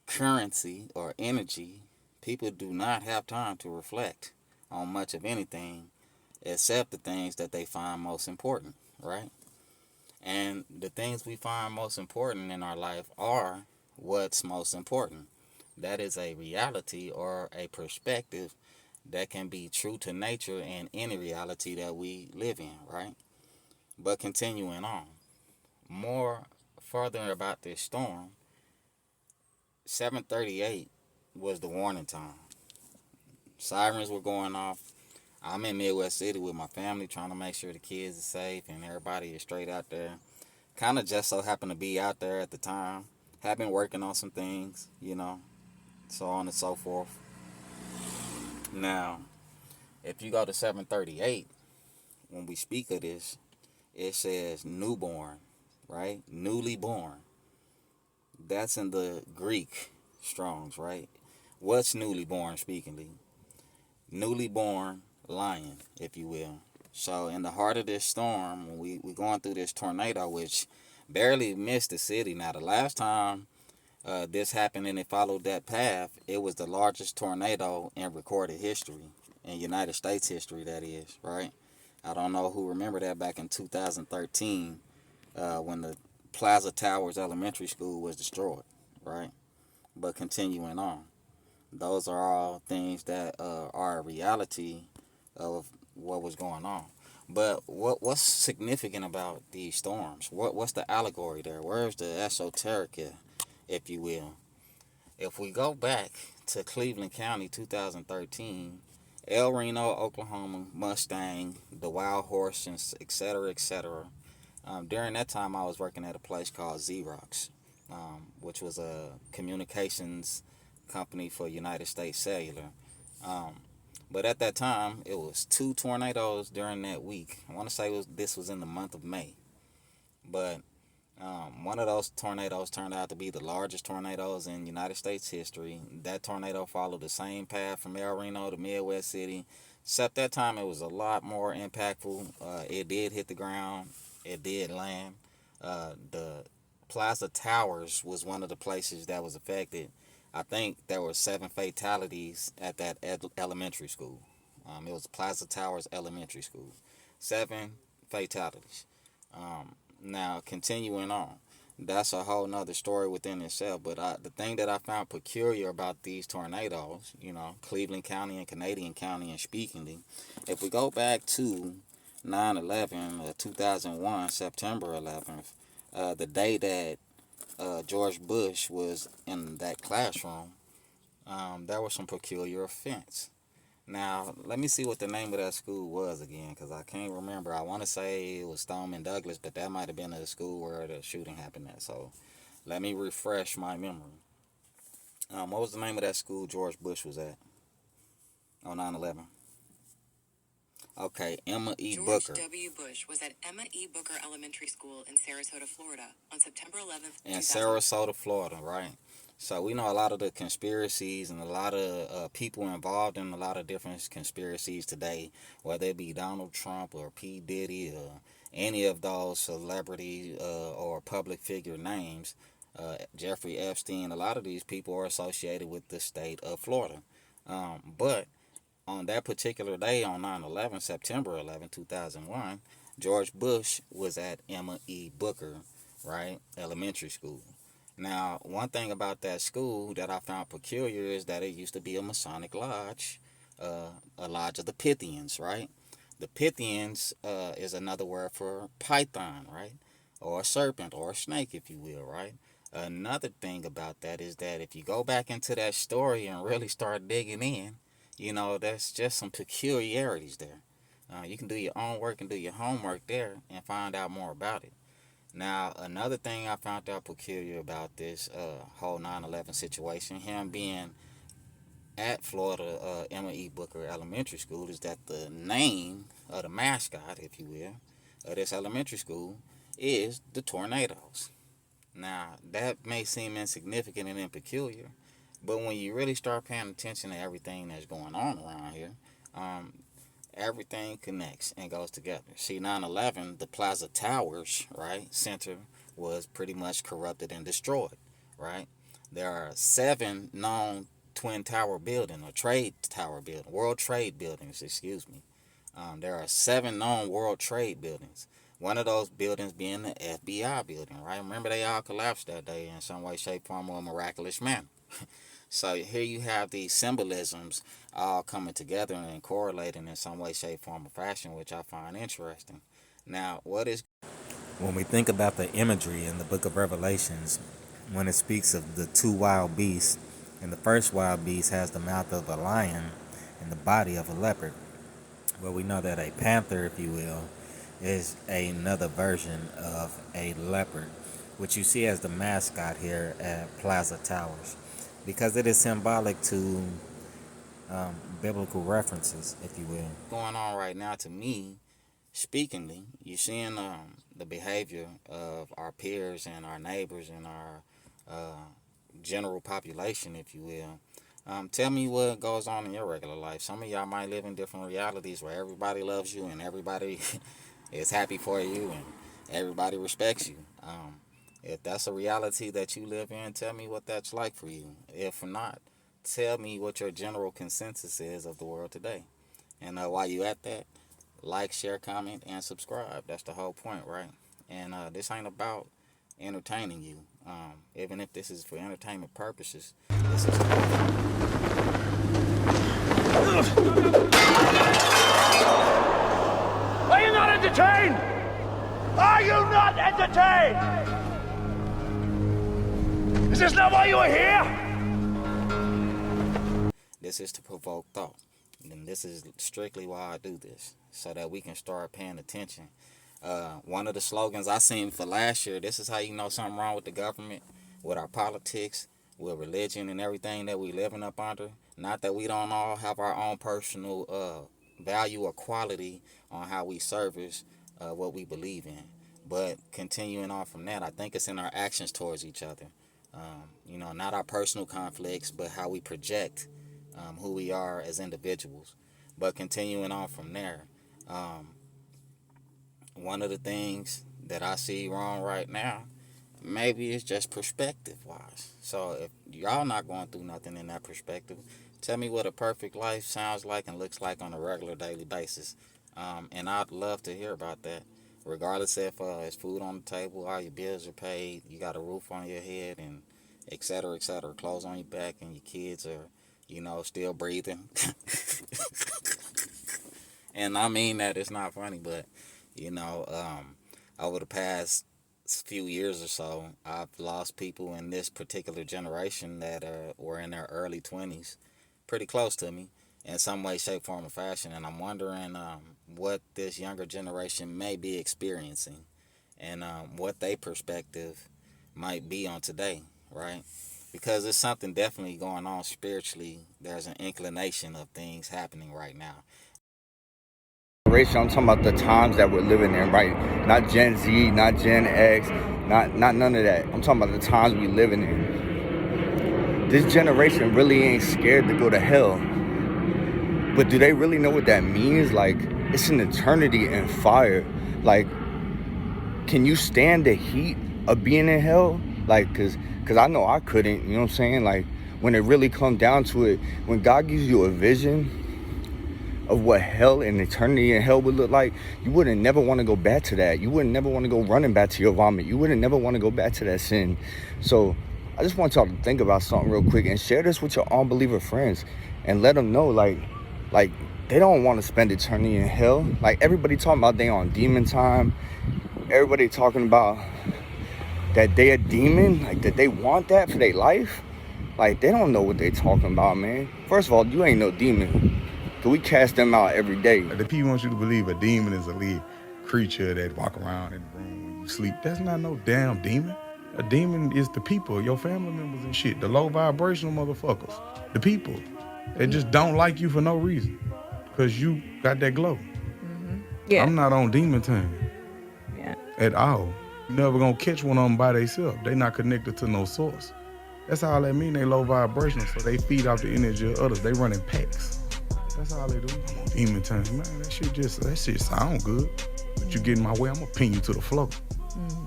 currency or energy, people do not have time to reflect on much of anything except the things that they find most important, right? And the things we find most important in our life are what's most important. That is a reality or a perspective that can be true to nature and any reality that we live in, right? But continuing on, more further about this storm, 7:38 was the warning time. Sirens were going off. I'm in Midwest City with my family trying to make sure the kids are safe and everybody is straight out there. Kind of just so happened to be out there at the time. Have been working on some things, you know, so on and so forth. Now, if you go to 7:38, when we speak of this, it says newborn, right? Newly born. That's in the Greek Strong's, right? What's newly born, speakingly? Newly born lion, if you will. So in the heart of this storm, when we're going through this tornado, which barely missed the city. Now, the last time this happened and it followed that path, it was the largest tornado in recorded history, in United States history, that is, right? I don't know who remember that back in 2013 when the Plaza Towers Elementary School was destroyed, right? But continuing on, those are all things that are a reality of what was going on. But what's significant about these storms? What's the allegory there? Where's the esoterica, if you will? If we go back to Cleveland County, 2013, El Reno, Oklahoma, Mustang, the Wild Horse, and et cetera, et cetera. During that time, I was working at a place called Xerox, which was a communications company for United States Cellular. But at that time, it was 2 tornadoes during that week. I want to say this was in the month of May. But One of those tornadoes turned out to be the largest tornadoes in United States history. That tornado followed the same path from El Reno to Midwest City, except that time it was a lot more impactful. It did hit the ground. It did land. The Plaza Towers was one of the places that was affected. I think there were 7 fatalities at that elementary school. It was Plaza Towers Elementary School. 7 fatalities. Now, continuing on, that's a whole nother story within itself. But the thing that I found peculiar about these tornadoes, Cleveland County and Canadian County and speakingly, if we go back to 9/11, 2001, September 11th, the day that George Bush was in that classroom, there was some peculiar offense. Now, let me see what the name of that school was again, because I can't remember. I want to say it was Stoneman Douglas, but that might have been the school where the shooting happened at. So, let me refresh my memory. What was the name of that school George Bush was at on 9/11? Okay, Emma E. Booker. George W. Bush was at Emma E. Booker Elementary School in Sarasota, Florida on September 11th, In Sarasota, Florida, right? So we know a lot of the conspiracies and a lot of people involved in a lot of different conspiracies today, whether it be Donald Trump or P. Diddy or any of those celebrity or public figure names, Jeffrey Epstein, a lot of these people are associated with the state of Florida. But on that particular day, on 9/11, September 11, 2001, George Bush was at Emma E. Booker, right, elementary school. Now, one thing about that school that I found peculiar is that it used to be a Masonic lodge, a lodge of the Pythians, right? The Pythians is another word for python, right? Or a serpent or a snake, if you will, right? Another thing about that is that if you go back into that story and really start digging in, there's just some peculiarities there. You can do your own work and do your homework there and find out more about it. Now, another thing I found out peculiar about this whole 9/11 situation, him being at Florida Emma E. Booker Elementary School, is that the name of the mascot, if you will, of this elementary school is the Tornadoes. Now, that may seem insignificant and peculiar, but when you really start paying attention to everything that's going on around here, everything connects and goes together. See, 9/11, the Plaza Towers, right, center was pretty much corrupted and destroyed, right? There are 7 known twin tower buildings, or trade tower buildings, world trade buildings, excuse me. There are 7 known world trade buildings. One of those buildings being the FBI building, right? Remember, they all collapsed that day in some way, shape, form, or miraculous manner. So here you have these symbolisms all coming together and correlating in some way, shape, form, or fashion, which I find interesting. Now, when we think about the imagery in the book of Revelations, when it speaks of the 2 wild beasts, and the first wild beast has the mouth of a lion and the body of a leopard, well, we know that a panther, if you will, is another version of a leopard, which you see as the mascot here at Plaza Towers, because it is symbolic to biblical references, if you will. Going on right now, to me, speakingly, you're seeing the behavior of our peers and our neighbors and our general population, if you will. Tell me what goes on in your regular life. Some of y'all might live in different realities where everybody loves you and everybody is happy for you and everybody respects you. If that's a reality that you live in, tell me what that's like for you. If not, tell me what your general consensus is of the world today. And while you at that, like, share, comment, and subscribe. That's the whole point, right? And this ain't about entertaining you. Even if this is for entertainment purposes, this is... Are you not entertained? Are you not entertained? Is this not why you are here? This is to provoke thought. And this is strictly why I do this, so that we can start paying attention. One of the slogans I seen for last year, this is how you know something wrong with the government, with our politics, with religion and everything that we living up under. Not that we don't all have our own personal value or quality on how we service what we believe in. But continuing on from that, I think it's in our actions towards each other. You know, not our personal conflicts, but how we project who we are as individuals. But continuing on from there, one of the things that I see wrong right now, maybe it's just perspective-wise. So if y'all not going through nothing in that perspective, tell me what a perfect life sounds like and looks like on a regular daily basis. And I'd love to hear about that. Regardless if it's food on the table, all your bills are paid, you got a roof on your head, and et cetera, clothes on your back, and your kids are, you know, still breathing. And I mean that, it's not funny, but, you know, over the past few years or so, I've lost people in this particular generation that were in their early 20s, pretty close to me, in some way, shape, form, or fashion. And I'm wondering what this younger generation may be experiencing and what their perspective might be on today, right? Because there's something definitely going on spiritually. There's an inclination of things happening right now. I'm talking about the times that we're living in, right? Not Gen Z, not Gen X, not none of that. I'm talking about the times we living in. This generation really ain't scared to go to hell. But do they really know what that means? Like, it's an eternity in fire. Like, can you stand the heat of being in hell? Like, cause I know I couldn't, you know what I'm saying? Like, when it really comes down to it, when God gives you a vision of what hell and eternity in hell would look like, you wouldn't never want to go back to that. You wouldn't never want to go running back to your vomit. You wouldn't never want to go back to that sin. So I just want y'all to think about something real quick and share this with your unbeliever friends and let them know, like they don't want to spend eternity in hell. Like, everybody talking about they on demon time. Everybody talking about that they a demon, like that they want that for their life. Like, they don't know what they talking about, man. First of all, you ain't no demon. Cause we cast them out every day. The people want you to believe a demon is a little creature that walk around in the room when you sleep. That's not no damn demon. A demon is the people, your family members and shit. The low vibrational motherfuckers. The people. They just don't like you for no reason. Because you got that glow. Mm-hmm. Yeah. I'm not on demon time. Yeah. At all. You never gonna catch one of them by themselves. They not connected to no source. That's all that mean, they low vibrational, so they feed off the energy of others. They run in packs. That's all they do. I'm on demon time. Man, that shit sound good. But you get in my way, I'm gonna pin you to the floor. Mm-hmm.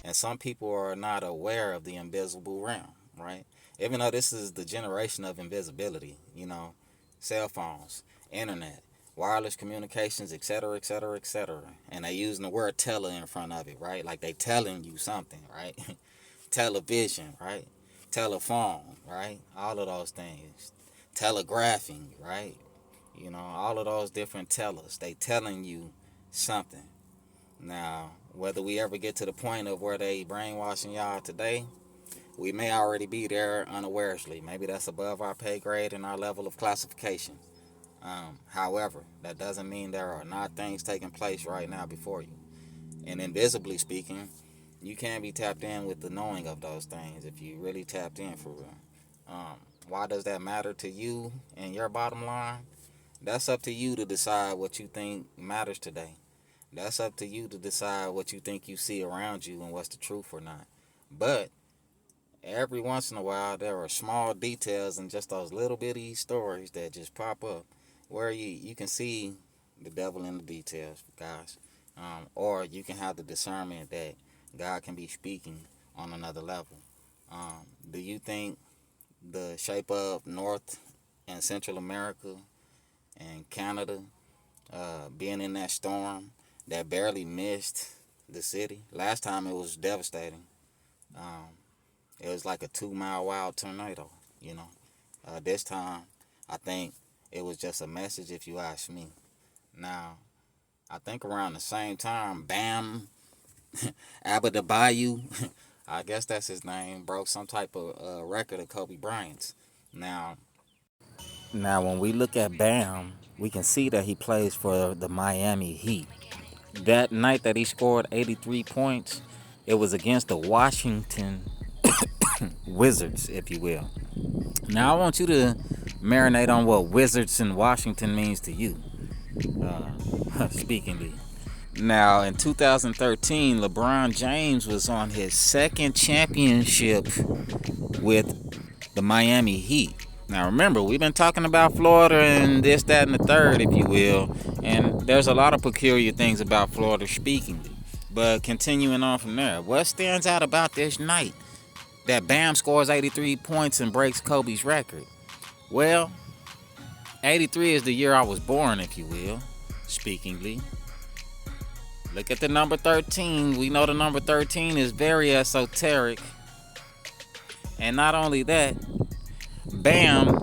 And some people are not aware of the invisible realm, right? Even though this is the generation of invisibility, you know, cell phones, internet, wireless communications, et cetera, and they using the word tele in front of it, right? Like they telling you something, right? Television, right? Telephone, right? All of those things. Telegraphing, right? You know, all of those different tellers, they telling you something. Now, whether we ever get to the point of where they brainwashing y'all today, we may already be there unawarely. Maybe that's above our pay grade and our level of classification. However, that doesn't mean there are not things taking place right now before you. And invisibly speaking, you can be tapped in with the knowing of those things if you really tapped in for real. Why does that matter to you and your bottom line? That's up to you to decide what you think matters today. That's up to you to decide what you think you see around you and what's the truth or not. But every once in a while, there are small details and just those little bitty stories that just pop up where you can see the devil in the details, guys. Or you can have the discernment that God can be speaking on another level. Do you think the shape of North and Central America and Canada being in that storm that barely missed the city? Last time it was devastating. It was like a 2-mile wild tornado, you know. This time, I think it was just a message, if you ask me. Now, I think around the same time, Bam Adebayo, I guess that's his name, broke some type of record of Kobe Bryant's. Now, when we look at Bam, we can see that he plays for the Miami Heat. That night that he scored 83 points, it was against the Washington Wizards, if you will. Now, I want you to marinate on what Wizards in Washington means to you. Speaking to you. Now, in 2013, LeBron James was on his second championship with the Miami Heat. Now, remember, we've been talking about Florida and this, that, and the third, if you will. And there's a lot of peculiar things about Florida speakingly. But continuing on from there, what stands out about this night that Bam scores 83 points and breaks Kobe's record? Well, 83 is the year I was born, if you will, speakingly. Look at the number 13. We know the number 13 is very esoteric. And not only that, Bam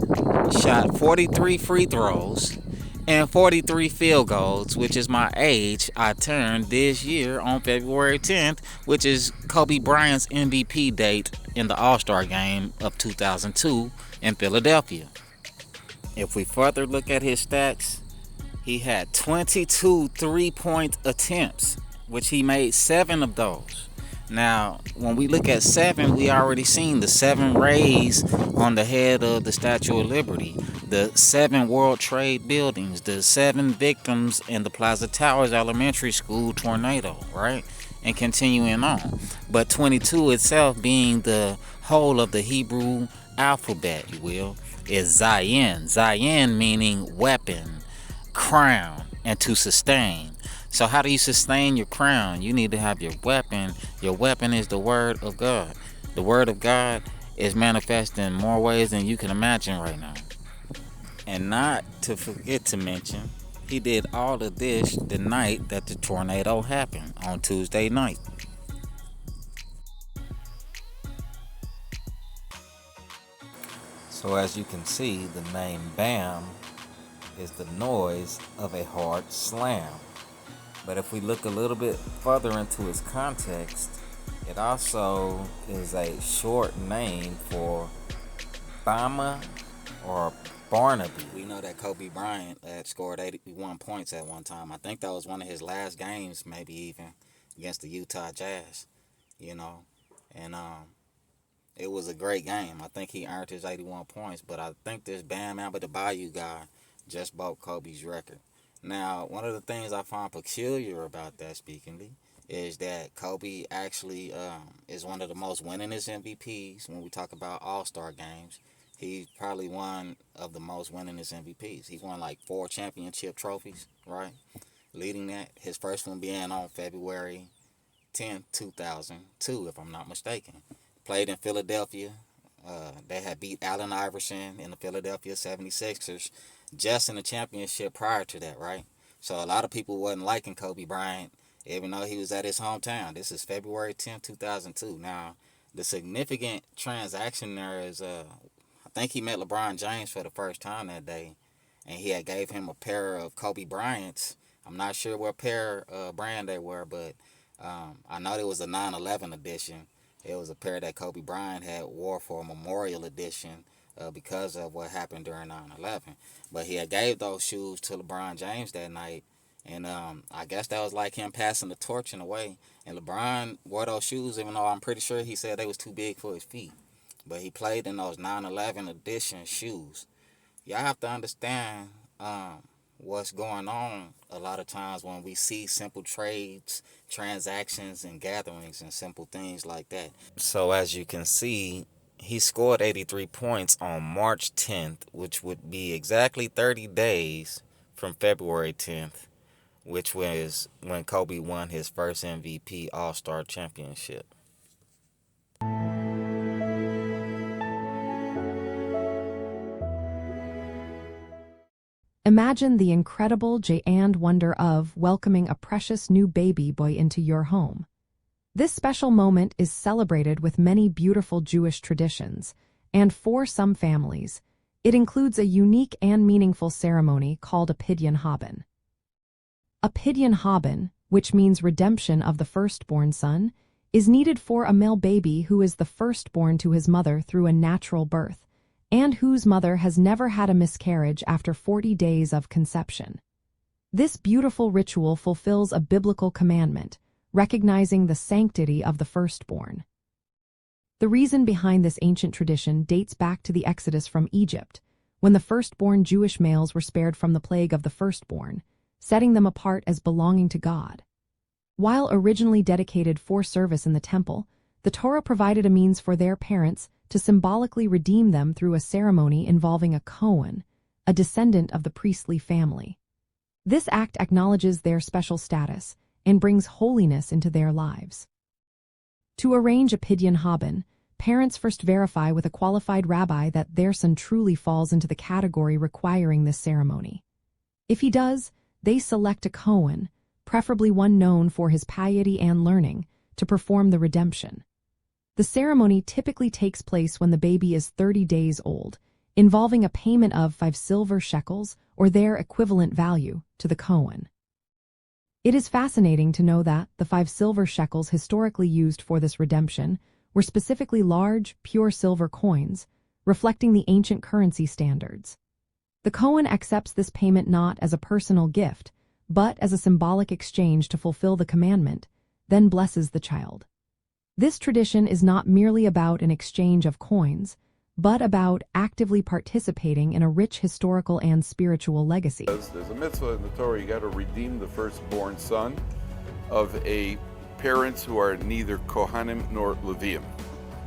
shot 43 free throws and 43 field goals, which is my age I turned this year on February 10th, which is Kobe Bryant's MVP date in the All-Star game of 2002 in Philadelphia. If we further look at his stats, he had 22 three-point attempts, which he made 7 of those. Now, when we look at 7, we already seen the 7 rays on the head of the Statue of Liberty, the 7 World Trade buildings, the 7 victims in the Plaza Towers Elementary School tornado, right? And continuing on. But 22 itself, being the whole of the Hebrew alphabet, you will, is Zayin. Zayin meaning weapon, crown, and to sustain. So how do you sustain your crown? You need to have your weapon. Your weapon is the Word of God. The Word of God is manifest in more ways than you can imagine right now. And not to forget to mention, he did all of this the night that the tornado happened, on Tuesday night. So as you can see, the name BAM is the noise of a hard slam. But if we look a little bit further into its context, it also is a short name for Bama or Barnaby. We know that Kobe Bryant had scored 81 points at one time. I think that was one of his last games, maybe even, against the Utah Jazz, you know. And it was a great game. I think he earned his 81 points, but I think this Bam Adebayo guy just broke Kobe's record. Now, one of the things I find peculiar about that, speakingly, is that Kobe actually is one of the most winningest MVPs when we talk about All-Star games. He's probably one of the most winningest MVPs. He won like 4 championship trophies, right? Leading that, his first one being on February 10th, 2002, if I'm not mistaken. Played in Philadelphia. They had beat Allen Iverson in the Philadelphia 76ers just in the championship prior to that, right? So a lot of people wasn't liking Kobe Bryant, even though he was at his hometown. This is February 10th, 2002. Now, the significant transaction there is, I think he met LeBron James for the first time that day, and he had gave him a pair of Kobe Bryant's. I'm not sure what pair brand they were, but I know it was a 9/11 edition. It was a pair that Kobe Bryant had wore for a memorial edition because of what happened during 9/11. But he had gave those shoes to LeBron James that night, and I guess that was like him passing the torch in a way. And LeBron wore those shoes, even though I'm pretty sure he said they was too big for his feet. But he played in those 9/11 edition shoes. Y'all have to understand what's going on a lot of times when we see simple trades, transactions, and gatherings and simple things like that. So as you can see, he scored 83 points on March 10th, which would be exactly 30 days from February 10th, which was when Kobe won his first MVP All-Star Championship. Imagine the incredible joy and wonder of welcoming a precious new baby boy into your home. This special moment is celebrated with many beautiful Jewish traditions, and for some families, it includes a unique and meaningful ceremony called a Pidyon Haben. A Pidyon Haben, which means redemption of the firstborn son, is needed for a male baby who is the firstborn to his mother through a natural birth, and whose mother has never had a miscarriage after 40 days of conception. This beautiful ritual fulfills a biblical commandment, recognizing the sanctity of the firstborn. The reason behind this ancient tradition dates back to the Exodus from Egypt, when the firstborn Jewish males were spared from the plague of the firstborn, setting them apart as belonging to God. While originally dedicated for service in the temple, the Torah provided a means for their parents to symbolically redeem them through a ceremony involving a Kohen, a descendant of the priestly family. This act acknowledges their special status and brings holiness into their lives. To arrange a Pidyon Haben, parents first verify with a qualified rabbi that their son truly falls into the category requiring this ceremony. If he does, they select a Kohen, preferably one known for his piety and learning, to perform the redemption. The ceremony typically takes place when the baby is 30 days old, involving a payment of 5 silver shekels or their equivalent value to the Kohen. It is fascinating to know that the 5 silver shekels historically used for this redemption were specifically large, pure silver coins, reflecting the ancient currency standards. The Kohen accepts this payment not as a personal gift, but as a symbolic exchange to fulfill the commandment, then blesses the child. This tradition is not merely about an exchange of coins, but about actively participating in a rich historical and spiritual legacy. There's a mitzvah in the Torah, you got to redeem the firstborn son of a parents who are neither Kohanim nor Leviim.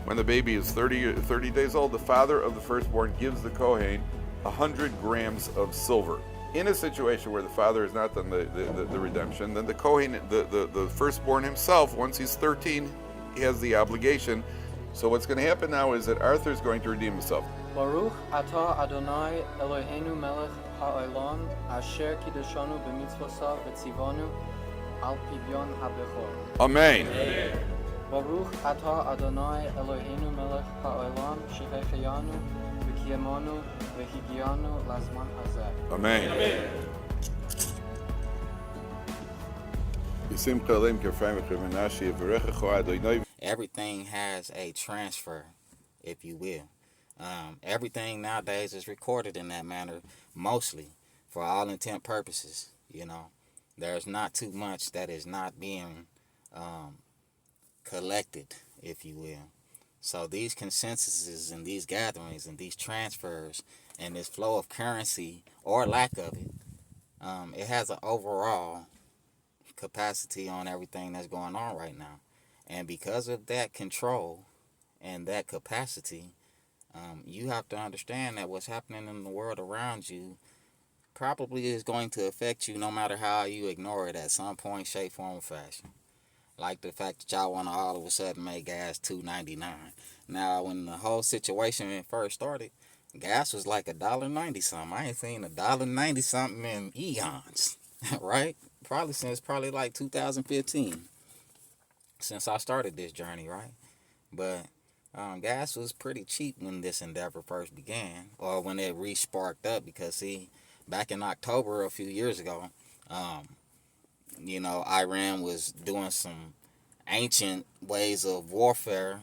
When the baby is 30 days old, the father of the firstborn gives the Kohen 100 grams of silver. In a situation where the father has not done the redemption, then the Kohen, the firstborn himself, once he's 13, he has the obligation. So what's going to happen now is that Arthur is going to redeem himself. Baruch atah Adonai Eloheinu melech ha'olam asher kiddushanu b'mitzvosav v'tzivanu al pidyon habechor. Amen. Baruch atah Adonai Eloheinu melech ha'olam shehecheyanu v'kiyamanu v'higianu lazman hazeh. Amen. Everything has a transfer, if you will. Everything nowadays is recorded in that manner, mostly, for all intent purposes. You know, there's not too much that is not being collected, if you will. So these consensuses and these gatherings and these transfers and this flow of currency or lack of it, it has an overall capacity on everything that's going on right now. And because of that control and that capacity, you have to understand that what's happening in the world around you probably is going to affect you no matter how you ignore it at some point, shape, form, or fashion. Like the fact that y'all want to all of a sudden make gas $2.99. Now, when the whole situation first started, gas was like $1.90 something. I ain't seen $1.90 something in eons, right? Probably like 2015, since I started this journey, right? But gas was pretty cheap when this endeavor first began, or when it re-sparked up, because see, back in October a few years ago, you know, Iran was doing some ancient ways of warfare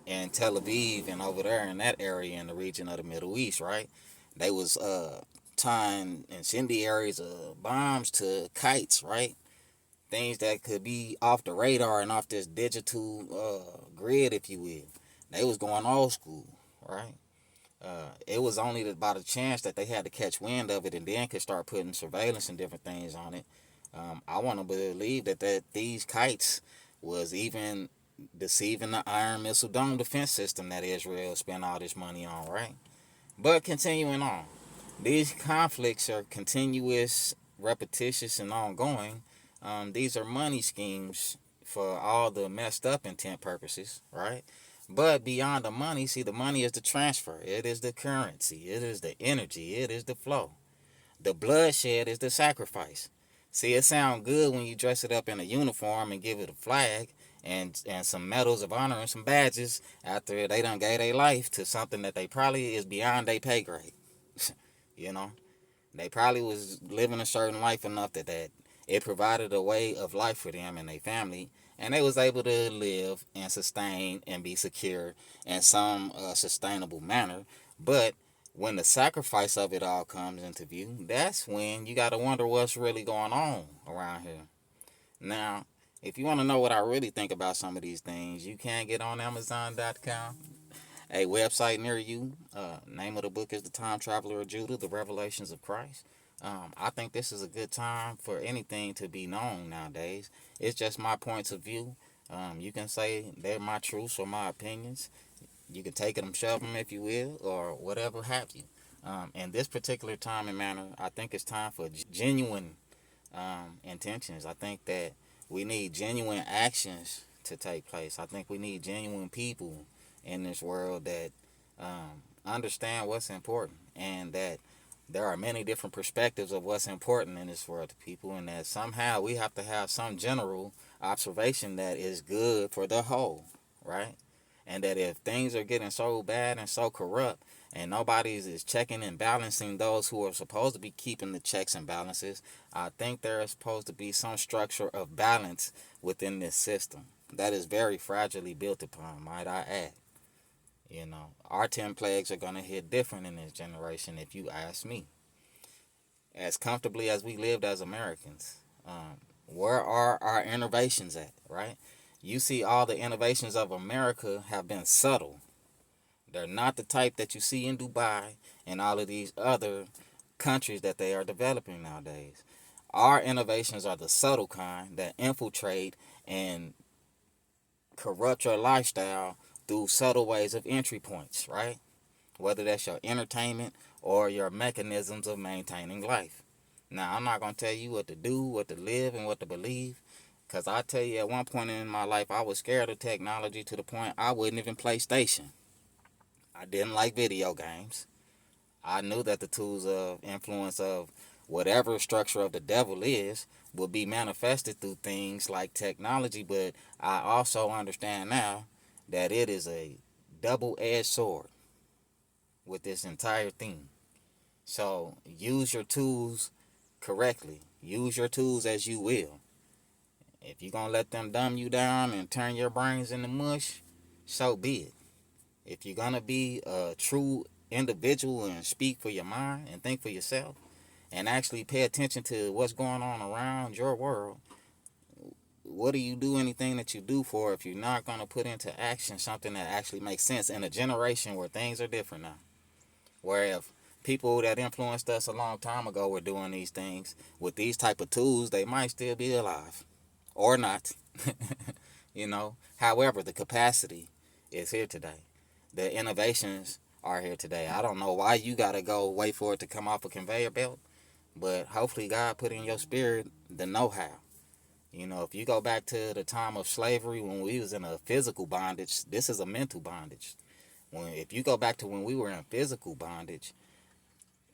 in Tel Aviv and over there in that area in the region of the Middle East, right? They was tying incendiaries of bombs to kites, right? Things that could be off the radar and off this digital grid, if you will. They was going old school, right? It was only by the chance that they had to catch wind of it and then could start putting surveillance and different things on it. I want to believe that these kites was even deceiving the Iron Missile Dome defense system that Israel spent all this money on, right? But continuing on, these conflicts are continuous, repetitious, and ongoing. These are money schemes for all the messed up intent purposes, right? But beyond the money, see, the money is the transfer. It is the currency. It is the energy. It is the flow. The bloodshed is the sacrifice. See, it sounds good when you dress it up in a uniform and give it a flag and some medals of honor and some badges after they done gave their life to something that they probably is beyond their pay grade. You know, they probably was living a certain life enough that it provided a way of life for them and their family, and they was able to live and sustain and be secure in some sustainable manner. But when the sacrifice of it all comes into view, that's when you got to wonder what's really going on around here. Now, if you want to know what I really think about some of these things, you can get on Amazon.com, a website near you. Name of the book is The Time Traveler of Judah, The Revelations of Christ. I think this is a good time for anything to be known nowadays. It's just my points of view. You can say they're my truths or my opinions. You can take them, shove them if you will, or whatever have you. In this particular time and manner, I think it's time for genuine intentions. I think that we need genuine actions to take place. I think we need genuine people in this world that understand what's important, and that there are many different perspectives of what's important in this world to people, and that somehow we have to have some general observation that is good for the whole, right? And that if things are getting so bad and so corrupt, and nobody is checking and balancing those who are supposed to be keeping the checks and balances, I think there is supposed to be some structure of balance within this system that is very fragilely built upon, might I add. You know, our 10 plagues are going to hit different in this generation, if you ask me. As comfortably as we lived as Americans, where are our innovations at, right? You see all the innovations of America have been subtle. They're not the type that you see in Dubai and all of these other countries that they are developing nowadays. Our innovations are the subtle kind that infiltrate and corrupt your lifestyle through subtle ways of entry points, right? Whether that's your entertainment or your mechanisms of maintaining life. Now, I'm not going to tell you what to do, what to live, and what to believe, because I tell you, at one point in my life, I was scared of technology to the point I wouldn't even play Station. I didn't like video games. I knew that the tools of influence of whatever structure of the devil is will be manifested through things like technology, but I also understand now that it is a double-edged sword with this entire thing. So use your tools correctly. Use your tools as you will. If you're going to let them dumb you down and turn your brains into mush, so be it. If you're going to be a true individual and speak for your mind and think for yourself and actually pay attention to what's going on around your world, what do you do anything that you do for if you're not going to put into action something that actually makes sense in a generation where things are different now? Where if people that influenced us a long time ago were doing these things with these type of tools, they might still be alive or not. You know, however, the capacity is here today. The innovations are here today. I don't know why you got to go wait for it to come off a conveyor belt, but hopefully God put in your spirit the know-how. You know, if you go back to the time of slavery when we was in a physical bondage, this is a mental bondage. If you go back to when we were in physical bondage,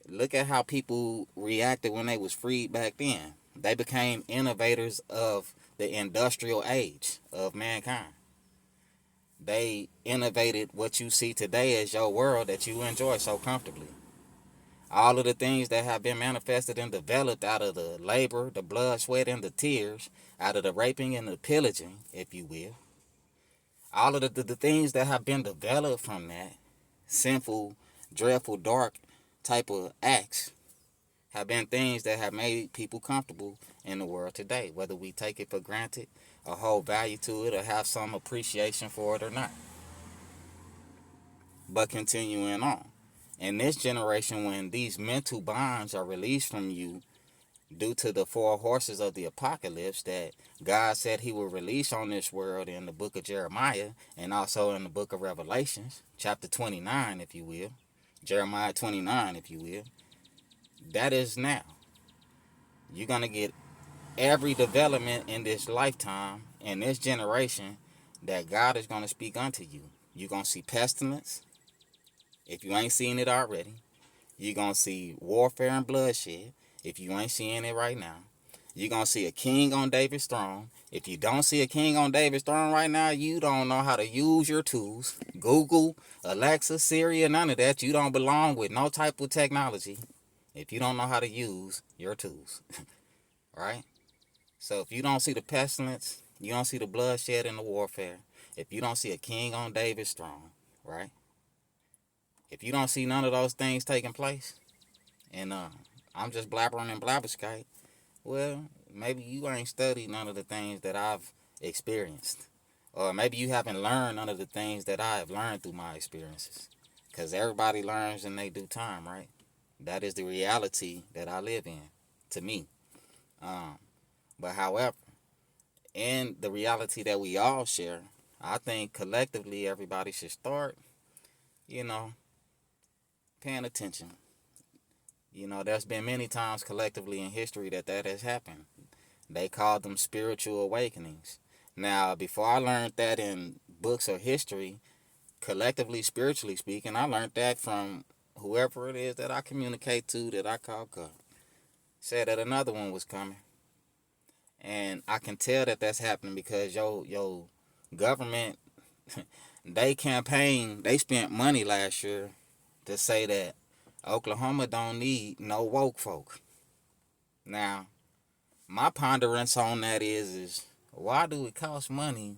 look at how people reacted when they was freed back then. They became innovators of the industrial age of mankind. They innovated what you see today as your world that you enjoy so comfortably. All of the things that have been manifested and developed out of the labor, the blood, sweat, and the tears, out of the raping and the pillaging, if you will. All of the things that have been developed from that sinful, dreadful, dark type of acts have been things that have made people comfortable in the world today, whether we take it for granted or hold value to it or have some appreciation for it or not. But continuing on. In this generation, when these mental bonds are released from you due to the 4 horses of the apocalypse that God said he will release on this world in the book of Jeremiah and also in the book of Revelations, chapter 29, if you will, Jeremiah 29, if you will, that is now. You're going to get every development in this lifetime, in this generation, that God is going to speak unto you. You're going to see pestilence. If you ain't seen it already, you're going to see warfare and bloodshed. If you ain't seeing it right now, you're going to see a king on David's throne. If you don't see a king on David's throne right now, you don't know how to use your tools. Google, Alexa, Siri, none of that. You don't belong with no type of technology if you don't know how to use your tools. Right? So if you don't see the pestilence, you don't see the bloodshed and the warfare, if you don't see a king on David's throne, right? If you don't see none of those things taking place, and I'm just blabbering and blabberskite, well, maybe you ain't studied none of the things that I've experienced. Or maybe you haven't learned none of the things that I have learned through my experiences. Because everybody learns in their due time, right? That is the reality that I live in, to me. But however, in the reality that we all share, I think collectively everybody should start, paying attention. There's been many times collectively in history that has happened. They called them spiritual awakenings. Now, before I learned that in books or history, collectively, spiritually speaking, I learned that from whoever it is that I communicate to, that I call God. Said that another one was coming. And I can tell that that's happening because your government, they spent money last year to say that Oklahoma don't need no woke folk. Now, my ponderance on that is why do it cost money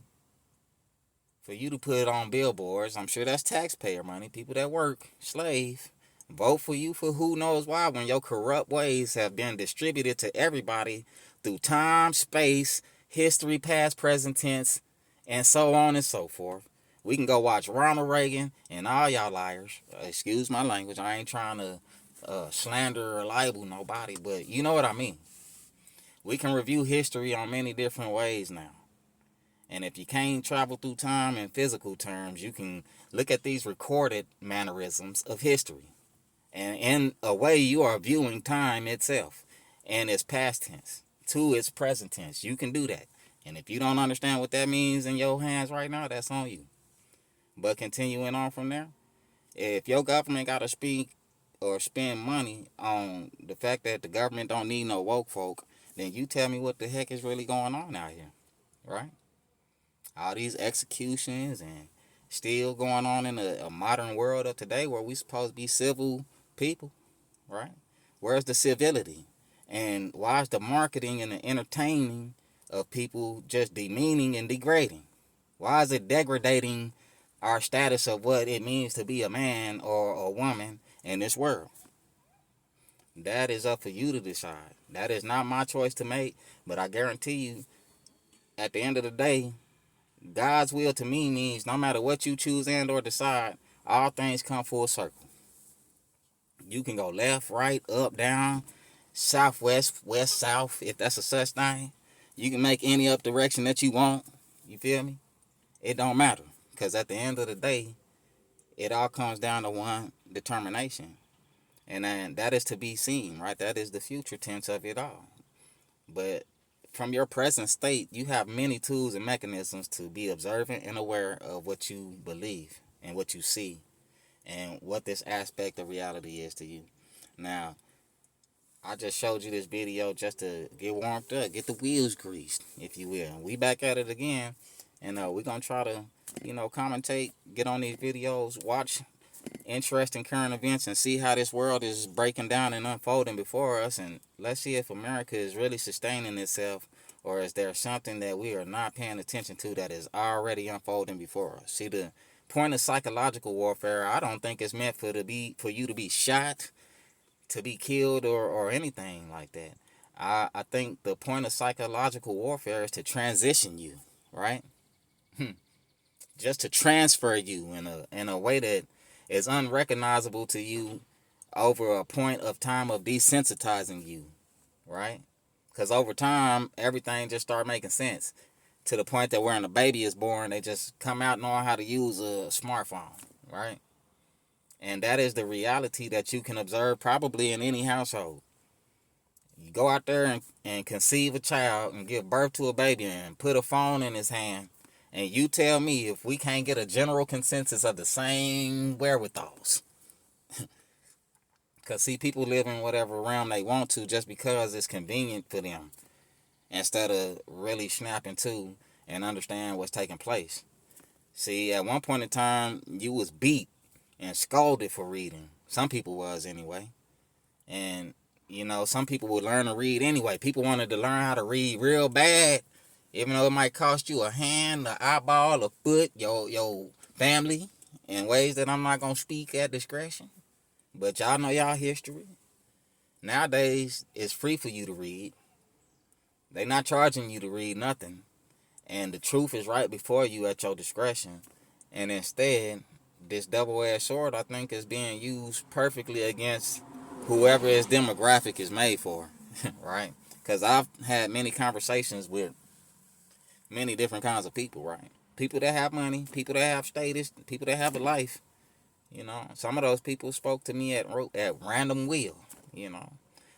for you to put it on billboards? I'm sure that's taxpayer money, people that work, slave, vote for you for who knows why, when your corrupt ways have been distributed to everybody through time, space, history, past, present tense, and so on and so forth. We can go watch Ronald Reagan and all y'all liars. Excuse my language. I ain't trying to slander or libel nobody, but you know what I mean. We can review history on many different ways now. And if you can't travel through time in physical terms, you can look at these recorded mannerisms of history. And in a way, you are viewing time itself and its past tense to its present tense. You can do that. And if you don't understand what that means in your hands right now, that's on you. But continuing on from there, if your government got to speak or spend money on the fact that the government don't need no woke folk, then you tell me what the heck is really going on out here, right? All these executions and still going on in a modern world of today where we supposed to be civil people, right? Where's the civility? And why is the marketing and the entertaining of people just demeaning and degrading? Why is it degrading our status of what it means to be a man or a woman in this world? That is up for you to decide. That is not my choice to make, but I guarantee you, at the end of the day, God's will to me means no matter what you choose and or decide, all things come full circle. You can go left, right, up, down, southwest, west, south, if that's a such thing. You can make any up direction that you want. You feel me? It don't matter. Because at the end of the day, it all comes down to one determination. And then that is to be seen, right? That is the future tense of it all. But from your present state, you have many tools and mechanisms to be observant and aware of what you believe and what you see and what this aspect of reality is to you. Now, I just showed you this video just to get warmed up, get the wheels greased, if you will. We back at it again, and we're going to try to, commentate, get on these videos, watch interesting current events, and see how this world is breaking down and unfolding before us. And let's see if America is really sustaining itself, or is there something that we are not paying attention to that is already unfolding before us. See, the point of psychological warfare, I don't think it's meant for you to be shot, to be killed, or anything like that. I think the point of psychological warfare is to transition you, right? Just to transfer you in a way that is unrecognizable to you over a point of time of desensitizing you, right? Because over time, everything just start making sense to the point that when a baby is born, they just come out knowing how to use a smartphone, right? And that is the reality that you can observe probably in any household. You go out there and conceive a child and give birth to a baby and put a phone in his hand, and you tell me if we can't get a general consensus of the same wherewithals. Because, see, people live in whatever realm they want to just because it's convenient for them, instead of really snapping to and understand what's taking place. See, at one point in time, you was beat and scolded for reading. Some people was anyway. And, some people would learn to read anyway. People wanted to learn how to read real bad, even though it might cost you a hand, an eyeball, a foot, your family, in ways that I'm not going to speak at discretion. But y'all know y'all history. Nowadays, it's free for you to read. They not charging you to read nothing. And the truth is right before you at your discretion. And instead, this double-edged sword, I think, is being used perfectly against whoever his demographic is made for, right? Because I've had many conversations with many different kinds of people, right? People that have money, people that have status, people that have a life. You know, some of those people spoke to me at random will. You know,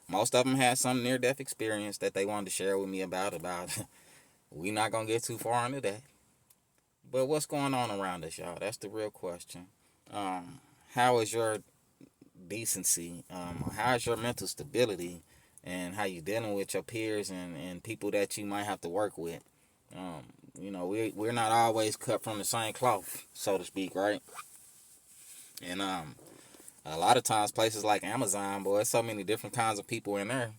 most of them had some near-death experience that they wanted to share with me about. We not gonna get too far into that. But what's going on around us, y'all? That's the real question. How is your decency? How is your mental stability? And how you dealing with your peers and people that you might have to work with? You know, we're not always cut from the same cloth, so to speak, right? And a lot of times places like Amazon, boy, there's so many different kinds of people in there.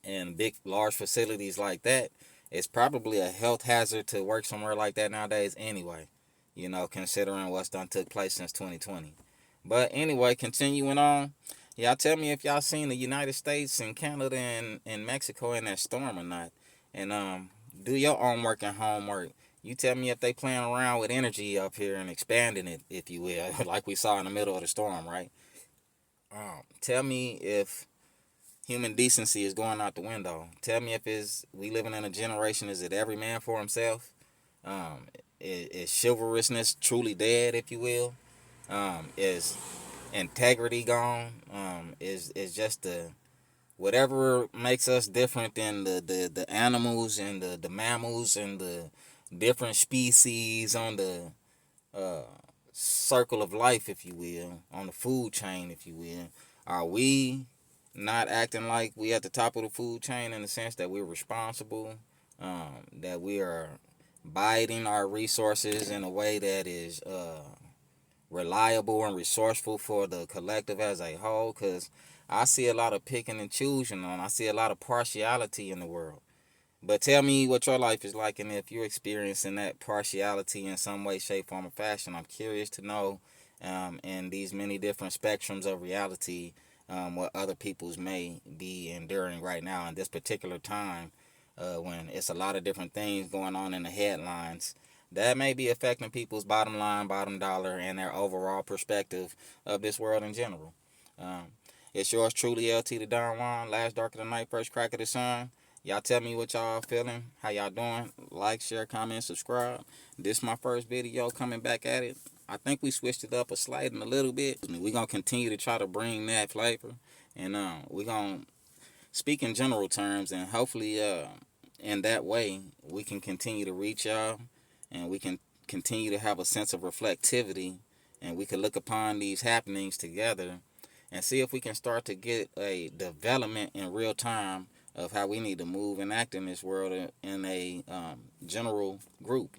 And big, large facilities like that, it's probably a health hazard to work somewhere like that nowadays anyway, you know, considering what's done took place since 2020. But anyway, continuing on, y'all tell me if y'all seen the United States and Canada and Mexico in that storm or not. And do your own work and homework. You tell me if they playing around with energy up here and expanding it, if you will, like we saw in the middle of the storm, right? Tell me if human decency is going out the window. Tell me if we living in a generation, is it every man for himself? Is chivalrousness truly dead, if you will? Is integrity gone? Is just the whatever makes us different than the animals and the mammals and the different species on the circle of life, if you will, on the food chain, if you will. Are we not acting like we at the top of the food chain in the sense that we're responsible, that we are biding our resources in a way that is reliable and resourceful for the collective as a whole? Because I see a lot of picking and choosing on. I see a lot of partiality in the world. But tell me what your life is like, and if you're experiencing that partiality in some way, shape, form, or fashion. I'm curious to know, in these many different spectrums of reality, what other people's may be enduring right now in this particular time, when it's a lot of different things going on in the headlines that may be affecting people's bottom line, bottom dollar, and their overall perspective of this world in general. It's yours truly, LT the Don Juan, last dark of the night, first crack of the sun. Y'all tell me what y'all feeling, how y'all doing. Like, share, comment, subscribe. This is my first video coming back at it. I think we switched it up a little bit. We're going to continue to try to bring that flavor. And we're going to speak in general terms. And hopefully in that way, we can continue to reach y'all. And we can continue to have a sense of reflectivity. And we can look upon these happenings together. And see if we can start to get a development in real time of how we need to move and act in this world in a general group,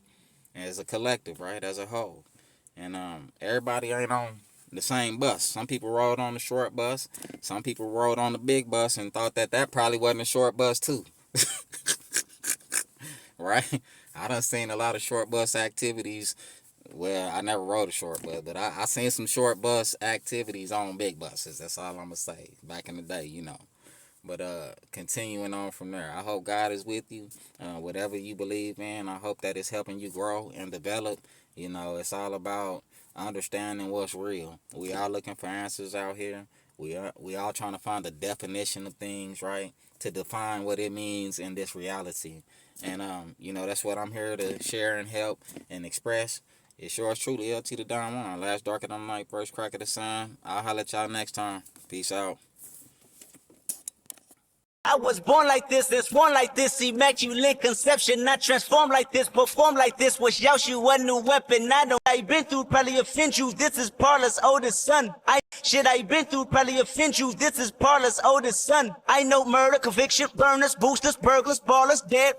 as a collective, right, as a whole. And everybody ain't on the same bus. Some people rode on the short bus. Some people rode on the big bus and thought that probably wasn't a short bus too. Right? I done seen a lot of short bus activities. Well, I never rode a short bus, but I seen some short bus activities on big buses. That's all I'm going to say. Back in the day, you know. But continuing on from there, I hope God is with you. Whatever you believe in, I hope that it's helping you grow and develop. You know, it's all about understanding what's real. We all looking for answers out here. We all trying to find the definition of things, right? To define what it means in this reality. And, you know, that's what I'm here to share and help and express. It's yours truly, LT the Don Juan. Last dark of the night, first crack of the sun. I'll holler at y'all next time. Peace out. I was born like this like this, immaculate conception, not transformed like this, perform like this, was Yaoshu a new weapon, I know I been through, probably offend you, this is Parla's oldest son, I been through, probably offend you, this is Parla's oldest son, I know murder, conviction, burners, boosters, burglars, ballers, dead